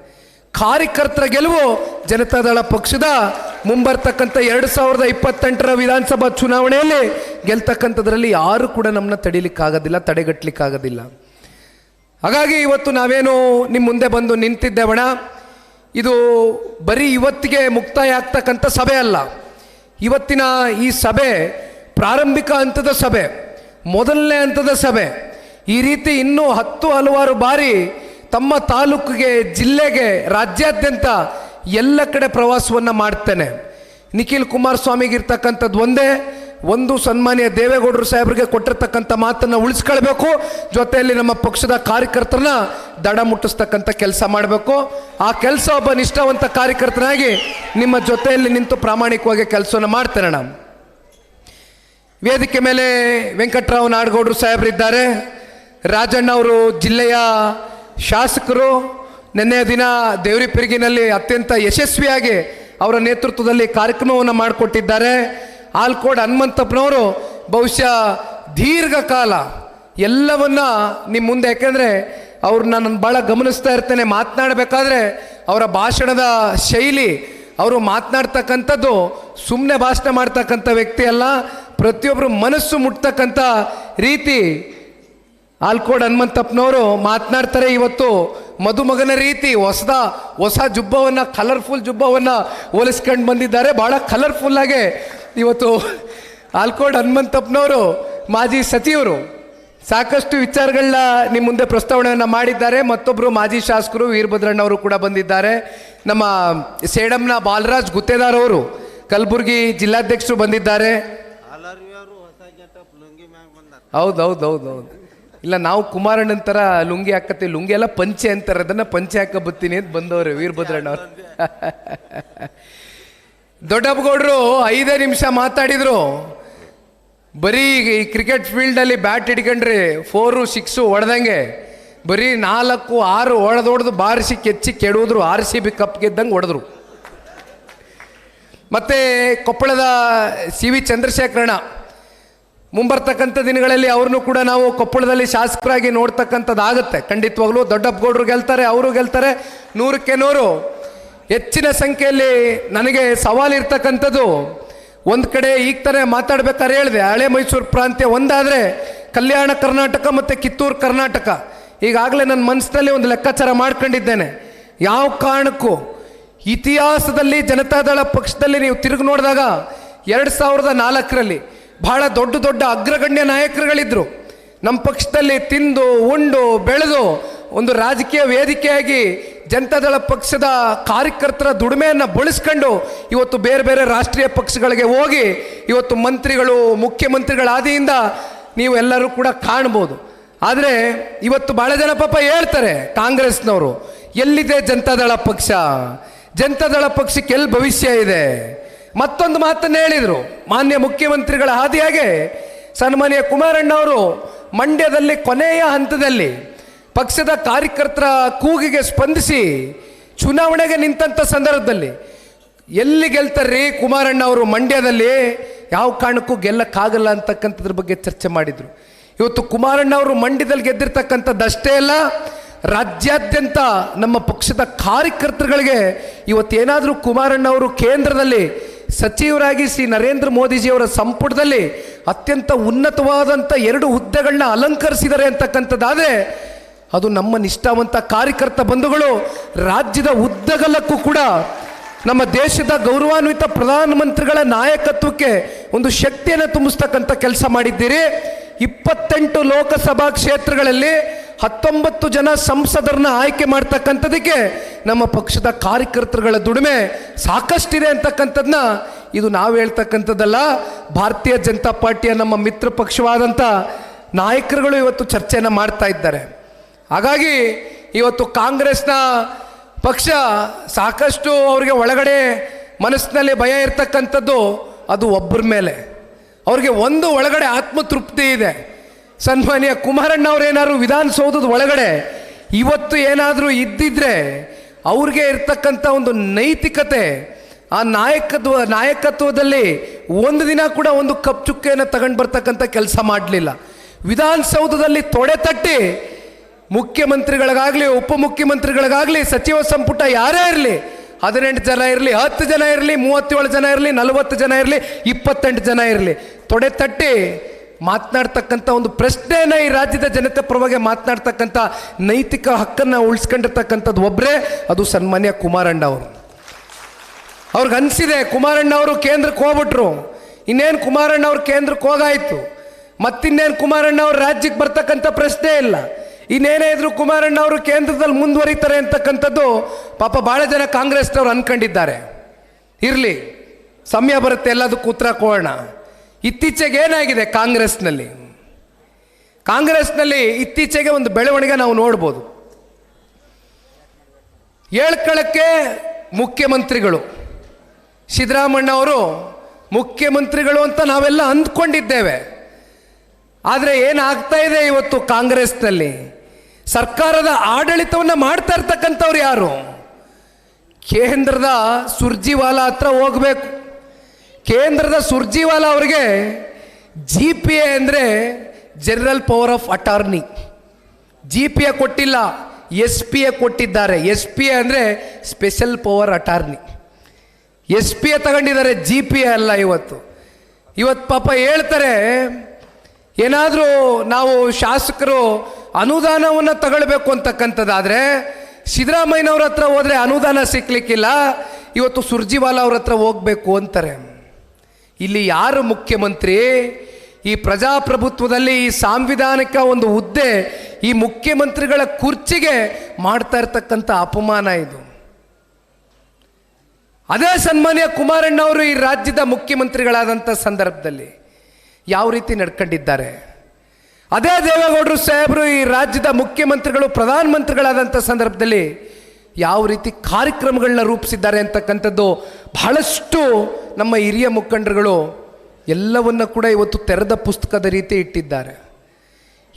ಕಾರ್ಯಕರ್ತರ ಗೆಲುವು ಜನತಾದಳ ಪಕ್ಷದ ಮುಂಬರ್ತಕ್ಕಂಥ 2028ರ ವಿಧಾನಸಭಾ ಚುನಾವಣೆಯಲ್ಲಿ ಗೆಲ್ತಕ್ಕಂಥದ್ರಲ್ಲಿ ಯಾರು ಕೂಡ ನಮ್ಮನ್ನ ತಡಿಲಿಕ್ಕಾಗೋದಿಲ್ಲ, ತಡೆಗಟ್ಟಲಿಕ್ಕಾಗೋದಿಲ್ಲ. ಹಾಗಾಗಿ ಇವತ್ತು ನಾವೇನು ನಿಮ್ಮ ಮುಂದೆ ಬಂದು ನಿಂತಿದ್ದೇವಣ, ಇದು ಬರೀ ಇವತ್ತಿಗೆ ಮುಕ್ತಾಯ ಆಗ್ತಕ್ಕಂಥ ಸಭೆ ಅಲ್ಲ. ಇವತ್ತಿನ ಈ ಸಭೆ ಪ್ರಾರಂಭಿಕ ಹಂತದ ಸಭೆ, ಮೊದಲನೇ ಹಂತದ ಸಭೆ. ಈ ರೀತಿ ಇನ್ನೂ ಹಲವಾರು ಬಾರಿ ತಮ್ಮ ತಾಲೂಕಿಗೆ, ಜಿಲ್ಲೆಗೆ, ರಾಜ್ಯಾದ್ಯಂತ ಎಲ್ಲ ಕಡೆ ಪ್ರವಾಸವನ್ನು ಮಾಡ್ತೇನೆ. ನಿಖಿಲ್ ಕುಮಾರಸ್ವಾಮಿಗೆ ಇರ್ತಕ್ಕಂಥದ್ದು ಒಂದು ಸನ್ಮಾನ್ಯ ದೇವೇಗೌಡರು ಸಾಹೇಬರಿಗೆ ಕೊಟ್ಟಿರ್ತಕ್ಕಂಥ ಮಾತನ್ನು ಉಳಿಸ್ಕೊಳ್ಬೇಕು, ಜೊತೆಯಲ್ಲಿ ನಮ್ಮ ಪಕ್ಷದ ಕಾರ್ಯಕರ್ತರನ್ನ ದಡ ಮುಟ್ಟಿಸ್ತಕ್ಕಂಥ ಕೆಲಸ ಮಾಡಬೇಕು. ಆ ಕೆಲಸ ಒಬ್ಬ ನಿಷ್ಠಾವಂತ ಕಾರ್ಯಕರ್ತನಾಗಿ ನಿಮ್ಮ ಜೊತೆಯಲ್ಲಿ ನಿಂತು ಪ್ರಾಮಾಣಿಕವಾಗಿ ಕೆಲಸವನ್ನು ಮಾಡ್ತೇನೆ. ನಾನು ವೇದಿಕೆ ಮೇಲೆ ವೆಂಕಟರಾವ್ ನಾಡಗೌಡರು ಸಾಹೇಬರಿದ್ದಾರೆ, ರಾಜಣ್ಣ ಅವರು ಜಿಲ್ಲೆಯ ಶಾಸಕರು. ನಿನ್ನೆಯ ದಿನ ದೇವರಿಪಿರ್ಗಿನಲ್ಲಿ ಅತ್ಯಂತ ಯಶಸ್ವಿಯಾಗಿ ಅವರ ನೇತೃತ್ವದಲ್ಲಿ ಕಾರ್ಯಕ್ರಮವನ್ನು ಮಾಡಿಕೊಟ್ಟಿದ್ದಾರೆ. ಆಲ್ಕೋಡ್ ಹನುಮಂತಪ್ಪನವರು ಬಹುಶಃ ದೀರ್ಘಕಾಲ ಎಲ್ಲವನ್ನ ನಿಮ್ಮ ಮುಂದೆ, ಯಾಕೆಂದರೆ ಅವ್ರನ್ನ ನಾನು ಭಾಳ ಗಮನಿಸ್ತಾ ಇರ್ತೇನೆ. ಮಾತನಾಡಬೇಕಾದ್ರೆ ಅವರ ಭಾಷಣದ ಶೈಲಿ, ಅವರು ಮಾತನಾಡ್ತಕ್ಕಂಥದ್ದು ಸುಮ್ಮನೆ ಭಾಷಣ ಮಾಡ್ತಕ್ಕಂಥ ವ್ಯಕ್ತಿ ಅಲ್ಲ, ಪ್ರತಿಯೊಬ್ಬರು ಮನಸ್ಸು ಮುಟ್ತಕ್ಕಂಥ ರೀತಿ ಆಲ್ಕೋಡ್ ಹನುಮಂತಪ್ಪನವರು ಮಾತನಾಡ್ತಾರೆ. ಇವತ್ತು ಮದುಮಗನ ರೀತಿ ಹೊಸ ಜುಬ್ಬವನ್ನು, ಕಲರ್ಫುಲ್ ಜುಬ್ಬವನ್ನು ಹೋಲಿಸ್ಕೊಂಡು ಬಂದಿದ್ದಾರೆ. ಭಾಳ ಕಲರ್ಫುಲ್ಲಾಗೆ ಇವತ್ತು ಆಲ್ಕೋಡ್ ಹನುಮಂತಪ್ಪನವರು ಮಾಜಿ ಸಚಿವರು ಸಾಕಷ್ಟು ವಿಚಾರಗಳನ್ನ ನಿಮ್ಮ ಮುಂದೆ ಪ್ರಸ್ತಾವನೆಯನ್ನು ಮಾಡಿದ್ದಾರೆ. ಮತ್ತೊಬ್ಬರು ಮಾಜಿ ಶಾಸಕರು ವೀರಭದ್ರಣ್ಣವರು ಕೂಡ ಬಂದಿದ್ದಾರೆ. ನಮ್ಮ ಸೇಡಂನ ಬಾಲರಾಜ್ ಗುತ್ತೇದಾರ್ ಅವರು ಕಲಬುರಗಿ ಜಿಲ್ಲಾಧ್ಯಕ್ಷರು ಬಂದಿದ್ದಾರೆ. ಹೌದು. ಇಲ್ಲ, ನಾವು ಕುಮಾರಣ್ಣನ ಥರ ಲುಂಗಿ ಹಾಕತ್ತೀವಿ, ಲುಂಗಿ ಎಲ್ಲ ಪಂಚೆ ಅಂತಾರೆ, ಅದನ್ನು ಪಂಚೆ ಹಾಕ ಬತ್ತೀನಿ ಅಂತ ಬಂದವರು ವೀರಭದ್ರಣ್ಣವ್ರು. ದೊಡ್ಡಪ್ಪಗೌಡರು 5 ನಿಮಿಷ ಮಾತಾಡಿದ್ರು. ಬರೀ ಈ ಕ್ರಿಕೆಟ್ ಫೀಲ್ಡಲ್ಲಿ ಬ್ಯಾಟ್ ಹಿಡ್ಕೊಂಡ್ರೆ 4, 6 ಹೊಡೆದಂಗೆ ಬರೀ 4, 6 ಹೊಡೆದು ಬಾರಿಸಿ ಕೆಚ್ಚಿ ಕೆಡುವುದ್ರು. RCB ಕಪ್ ಗೆದ್ದಂಗೆ ಹೊಡೆದ್ರು. ಮತ್ತು ಕೊಪ್ಪಳದ CV ಚಂದ್ರಶೇಖರಣ್ಣ ಮುಂಬರ್ತಕ್ಕಂಥ ದಿನಗಳಲ್ಲಿ ಅವ್ರನ್ನೂ ಕೂಡ ನಾವು ಕೊಪ್ಪಳದಲ್ಲಿ ಶಾಸಕರಾಗಿ ನೋಡ್ತಕ್ಕಂಥದ್ದಾಗುತ್ತೆ ಖಂಡಿತವಾಗ್ಲೂ. ದೊಡ್ಡಪ್ಪಗೌಡರು ಗೆಲ್ತಾರೆ, ಅವರು ಗೆಲ್ತಾರೆ 100ಕ್ಕೆ 100. ಹೆಚ್ಚಿನ ಸಂಖ್ಯೆಯಲ್ಲಿ ನನಗೆ ಸವಾಲು ಇರ್ತಕ್ಕಂಥದ್ದು, ಒಂದು ಕಡೆ ಈಗ ತಾನೇ ಮಾತಾಡ್ಬೇಕಾದ್ರೆ ಹೇಳಿದೆ, ಹಳೆ ಮೈಸೂರು ಪ್ರಾಂತ್ಯ ಒಂದಾದರೆ ಕಲ್ಯಾಣ ಕರ್ನಾಟಕ ಮತ್ತು ಕಿತ್ತೂರು ಕರ್ನಾಟಕ. ಈಗಾಗಲೇ ನನ್ನ ಮನಸ್ಸಿನಲ್ಲಿ ಒಂದು ಲೆಕ್ಕಾಚಾರ ಮಾಡ್ಕೊಂಡಿದ್ದೇನೆ. ಯಾವ ಕಾರಣಕ್ಕೂ ಇತಿಹಾಸದಲ್ಲಿ ಜನತಾದಳ ಪಕ್ಷದಲ್ಲಿ ನೀವು ತಿರುಗಿ ನೋಡಿದಾಗ 2004ರಲ್ಲಿ ಬಹಳ ದೊಡ್ಡ ಅಗ್ರಗಣ್ಯ ನಾಯಕರುಗಳಿದ್ದರು. ನಮ್ಮ ಪಕ್ಷದಲ್ಲಿ ತಿಂದು ಉಂಡು ಬೆಳೆದು ಒಂದು ರಾಜಕೀಯ ವೇದಿಕೆಯಾಗಿ ಜನತಾದಳ ಪಕ್ಷದ ಕಾರ್ಯಕರ್ತರ ದುಡಿಮೆಯನ್ನು ಬಳಸ್ಕೊಂಡು ಇವತ್ತು ಬೇರೆ ಬೇರೆ ರಾಷ್ಟ್ರೀಯ ಪಕ್ಷಗಳಿಗೆ ಹೋಗಿ ಇವತ್ತು ಮಂತ್ರಿಗಳು ಮುಖ್ಯಮಂತ್ರಿಗಳ ಆದಿಯಿಂದ ನೀವು ಎಲ್ಲರೂ ಕೂಡ ಕಾಣ್ಬೋದು. ಆದರೆ ಇವತ್ತು ಭಾಳ ಜನ ಪಾಪ ಹೇಳ್ತಾರೆ ಕಾಂಗ್ರೆಸ್ನವರು, ಎಲ್ಲಿದೆ ಜನತಾದಳ ಪಕ್ಷ, ಜನತಾದಳ ಪಕ್ಷಕ್ಕೆ ಎಲ್ಲಿ ಭವಿಷ್ಯ ಇದೆ. ಮತ್ತೊಂದು ಮಾತನ್ನು ಹೇಳಿದರು ಮಾನ್ಯ ಮುಖ್ಯಮಂತ್ರಿಗಳ ಹಾದಿಯಾಗೆ ಸನ್ಮಾನ್ಯ ಕುಮಾರಣ್ಣವರು ಮಂಡ್ಯದಲ್ಲಿ ಕೊನೆಯ ಹಂತದಲ್ಲಿ ಪಕ್ಷದ ಕಾರ್ಯಕರ್ತರ ಕೂಗಿಗೆ ಸ್ಪಂದಿಸಿ ಚುನಾವಣೆಗೆ ನಿಂತಂಥ ಸಂದರ್ಭದಲ್ಲಿ ಎಲ್ಲಿ ಗೆಲ್ತಾರ್ರಿ ಕುಮಾರಣ್ಣ ಅವರು ಮಂಡ್ಯದಲ್ಲಿ, ಯಾವ ಕಾರಣಕ್ಕೂ ಗೆಲ್ಲಕ್ಕಾಗಲ್ಲ ಅಂತಕ್ಕಂಥದ್ರ ಬಗ್ಗೆ ಚರ್ಚೆ ಮಾಡಿದರು. ಇವತ್ತು ಕುಮಾರಣ್ಣ ಅವರು ಮಂಡ್ಯದಲ್ಲಿ ಗೆದ್ದಿರ್ತಕ್ಕಂಥದ್ದಷ್ಟೇ ಅಲ್ಲ, ರಾಜ್ಯಾದ್ಯಂತ ನಮ್ಮ ಪಕ್ಷದ ಕಾರ್ಯಕರ್ತರುಗಳಿಗೆ ಇವತ್ತೇನಾದರೂ ಕುಮಾರಣ್ಣ ಅವರು ಕೇಂದ್ರದಲ್ಲಿ ಸಚಿವರಾಗಿ ಶ್ರೀ ನರೇಂದ್ರ ಮೋದಿಜಿಯವರ ಸಂಪುಟದಲ್ಲಿ ಅತ್ಯಂತ ಉನ್ನತವಾದಂಥ 2 ಹುದ್ದೆಗಳನ್ನ ಅಲಂಕರಿಸಿದ್ದಾರೆ ಅಂತಕ್ಕಂಥದ್ದಾದರೆ ಅದು ನಮ್ಮ ನಿಷ್ಠಾವಂತ ಕಾರ್ಯಕರ್ತ ಬಂಧುಗಳು ರಾಜ್ಯದ ಉದ್ದಗಲಕ್ಕೂ ಕೂಡ ನಮ್ಮ ದೇಶದ ಗೌರವಾನ್ವಿತ ಪ್ರಧಾನಮಂತ್ರಿಗಳ ನಾಯಕತ್ವಕ್ಕೆ ಒಂದು ಶಕ್ತಿಯನ್ನು ತುಂಬಿಸ್ತಕ್ಕಂಥ ಕೆಲಸ ಮಾಡಿದ್ದೀರಿ. 28 ಲೋಕಸಭಾ ಕ್ಷೇತ್ರಗಳಲ್ಲಿ 19 ಜನ ಸಂಸದರನ್ನ ಆಯ್ಕೆ ಮಾಡ್ತಕ್ಕಂಥದಕ್ಕೆ ನಮ್ಮ ಪಕ್ಷದ ಕಾರ್ಯಕರ್ತರುಗಳ ದುಡಿಮೆ ಸಾಕಷ್ಟಿದೆ ಅಂತಕ್ಕಂಥದ್ದನ್ನ ಇದು ನಾವು ಹೇಳ್ತಕ್ಕಂಥದ್ದಲ್ಲ, ಭಾರತೀಯ ಜನತಾ ಪಾರ್ಟಿಯ ನಮ್ಮ ಮಿತ್ರ ಪಕ್ಷವಾದಂಥ ನಾಯಕರುಗಳು ಇವತ್ತು ಚರ್ಚೆಯನ್ನು ಮಾಡ್ತಾ ಇದ್ದಾರೆ. ಹಾಗಾಗಿ ಇವತ್ತು ಕಾಂಗ್ರೆಸ್ನ ಪಕ್ಷ ಸಾಕಷ್ಟು ಅವರಿಗೆ ಒಳಗಡೆ ಮನಸ್ಸಿನಲ್ಲಿ ಭಯ ಇರ್ತಕ್ಕಂಥದ್ದು ಅದು ಒಬ್ಬರ ಮೇಲೆ. ಅವ್ರಿಗೆ ಒಂದು ಒಳಗಡೆ ಆತ್ಮತೃಪ್ತಿ ಇದೆ. ಸನ್ಮಾನ್ಯ ಕುಮಾರಣ್ಣ ಅವರೇನಾದ್ರು ವಿಧಾನಸೌಧದ ಒಳಗಡೆ ಇವತ್ತು ಏನಾದರೂ ಇದ್ದಿದ್ರೆ ಅವ್ರಿಗೆ ಇರ್ತಕ್ಕಂಥ ಒಂದು ನೈತಿಕತೆ, ಆ ನಾಯಕತ್ವದಲ್ಲಿ ಒಂದು ದಿನ ಕೂಡ ಒಂದು ಕಪ್ ಚುಕ್ಕೆಯನ್ನು ತಗೊಂಡು ಬರ್ತಕ್ಕಂಥ ಕೆಲಸ ಮಾಡಲಿಲ್ಲ. ವಿಧಾನಸೌಧದಲ್ಲಿ ತೊಡೆ ತಟ್ಟಿ ಮುಖ್ಯಮಂತ್ರಿಗಳಿಗಾಗಲಿ ಉಪಮುಖ್ಯಮಂತ್ರಿಗಳಿಗಾಗಲಿ ಸಚಿವ ಸಂಪುಟ ಯಾರೇ ಇರಲಿ, 18 ಜನ ಇರಲಿ, 10 ಜನ ಇರಲಿ, 37 ಜನ ಇರಲಿ, 40 ಜನ ಇರಲಿ, 28 ಜನ ಇರಲಿ, ತೊಡೆ ತಟ್ಟಿ ಮಾತನಾಡ್ತಕ್ಕಂಥ ಒಂದು ಪ್ರಶ್ನೆಯನ್ನು ಈ ರಾಜ್ಯದ ಜನತೆ ಪರವಾಗಿ ಮಾತನಾಡ್ತಕ್ಕಂಥ ನೈತಿಕ ಹಕ್ಕನ್ನು ಉಳಿಸ್ಕೊಂಡಿರ್ತಕ್ಕಂಥದ್ದು ಒಬ್ಬರೇ, ಅದು ಸನ್ಮಾನ್ಯ ಕುಮಾರಣ್ಣ ಅವರು. ಅವ್ರಿಗೆ ಅನಿಸಿದೆ ಕುಮಾರಣ್ಣ ಅವರು ಕೇಂದ್ರಕ್ಕೆ ಹೋಗ್ಬಿಟ್ರು, ಇನ್ನೇನು ಕುಮಾರಣ್ಣ ಅವ್ರು ಕೇಂದ್ರಕ್ಕೆ ಹೋಗಾಯಿತು, ಮತ್ತಿನ್ನೇನು ಕುಮಾರಣ್ಣ ಅವ್ರು ರಾಜ್ಯಕ್ಕೆ ಬರ್ತಕ್ಕಂಥ ಪ್ರಶ್ನೆ ಇಲ್ಲ, ಇನ್ನೇನೇ ಇದ್ರು ಕುಮಾರಣ್ಣ ಅವರು ಕೇಂದ್ರದಲ್ಲಿ ಮುಂದುವರಿತಾರೆ ಅಂತಕ್ಕಂಥದ್ದು ಪಾಪ ಭಾಳ ಜನ ಕಾಂಗ್ರೆಸ್ನವ್ರು ಅಂದ್ಕೊಂಡಿದ್ದಾರೆ. ಇರಲಿ, ಸಮಯ ಬರುತ್ತೆ ಎಲ್ಲದಕ್ಕೂ ಉತ್ತರ ಕೊಡೋಣ. ಇತ್ತೀಚೆಗೆ ಏನಾಗಿದೆ ಕಾಂಗ್ರೆಸ್ನಲ್ಲಿ ಇತ್ತೀಚೆಗೆ ಒಂದು ಬೆಳವಣಿಗೆ ನಾವು ನೋಡ್ಬೋದು. ಹೇಳ್ಕೊಳ್ಳಕ್ಕೆ ಮುಖ್ಯಮಂತ್ರಿಗಳು ಸಿದ್ದರಾಮಣ್ಣ ಅವರು ಮುಖ್ಯಮಂತ್ರಿಗಳು ಅಂತ ನಾವೆಲ್ಲ ಅಂದ್ಕೊಂಡಿದ್ದೇವೆ. ಆದರೆ ಏನಾಗ್ತಾ ಇದೆ ಇವತ್ತು ಕಾಂಗ್ರೆಸ್ನಲ್ಲಿ, ಸರ್ಕಾರದ ಆಡಳಿತವನ್ನು ಮಾಡ್ತಾ ಇರ್ತಕ್ಕಂಥವ್ರು ಯಾರು? ಕೇಂದ್ರದ ಸುರ್ಜಿವಾಲಾ ಹತ್ರ ಹೋಗಬೇಕು. ಕೇಂದ್ರದ ಸುರ್ಜಿವಾಲಾ ಅವರಿಗೆ GPA ಅಂದರೆ general power of attorney, GPA ಕೊಟ್ಟಿಲ್ಲ, SPA ಕೊಟ್ಟಿದ್ದಾರೆ. SPA ಅಂದರೆ ಸ್ಪೆಷಲ್ ಪವರ್ ಅಟಾರ್ನಿ, SPA ತಗೊಂಡಿದ್ದಾರೆ, GPA ಅಲ್ಲ. ಇವತ್ತು ಪಾಪ ಹೇಳ್ತಾರೆ, ಏನಾದರೂ ನಾವು ಶಾಸಕರು ಅನುದಾನವನ್ನು ತಗೊಳ್ಬೇಕು ಅಂತಕ್ಕಂಥದ್ದಾದರೆ ಸಿದ್ದರಾಮಯ್ಯನವ್ರ ಹತ್ರ ಹೋದರೆ ಅನುದಾನ ಸಿಕ್ಕಲಿಕ್ಕಿಲ್ಲ, ಇವತ್ತು ಸುರ್ಜಿವಾಲಾ ಅವ್ರ ಹತ್ರ ಹೋಗಬೇಕು ಅಂತಾರೆ. ಇಲ್ಲಿ ಯಾರು ಮುಖ್ಯಮಂತ್ರಿ? ಈ ಪ್ರಜಾಪ್ರಭುತ್ವದಲ್ಲಿ ಈ ಸಾಂವಿಧಾನಿಕ ಒಂದು ಹುದ್ದೆ, ಈ ಮುಖ್ಯಮಂತ್ರಿಗಳ ಕುರ್ಚಿಗೆ ಮಾಡ್ತಾ ಇರ್ತಕ್ಕಂಥ ಅಪಮಾನ ಇದು. ಅದೇ ಸನ್ಮಾನ್ಯ ಕುಮಾರಣ್ಣ ಅವರು ಈ ರಾಜ್ಯದ ಮುಖ್ಯಮಂತ್ರಿಗಳಾದಂಥ ಸಂದರ್ಭದಲ್ಲಿ ಯಾವ ರೀತಿ ನಡ್ಕೊಂಡಿದ್ದಾರೆ, ಅದೇ ದೇವೇಗೌಡರು ಸಾಹೇಬರು ಈ ರಾಜ್ಯದ ಮುಖ್ಯಮಂತ್ರಿಗಳು ಪ್ರಧಾನಮಂತ್ರಿಗಳಾದಂಥ ಸಂದರ್ಭದಲ್ಲಿ ಯಾವ ರೀತಿ ಕಾರ್ಯಕ್ರಮಗಳನ್ನ ರೂಪಿಸಿದ್ದಾರೆ ಅಂತಕ್ಕಂಥದ್ದು ಬಹಳಷ್ಟು ನಮ್ಮ ಹಿರಿಯ ಮುಖಂಡರುಗಳು ಎಲ್ಲವನ್ನ ಕೂಡ ಇವತ್ತು ತೆರೆದ ಪುಸ್ತಕದ ರೀತಿ ಇಟ್ಟಿದ್ದಾರೆ.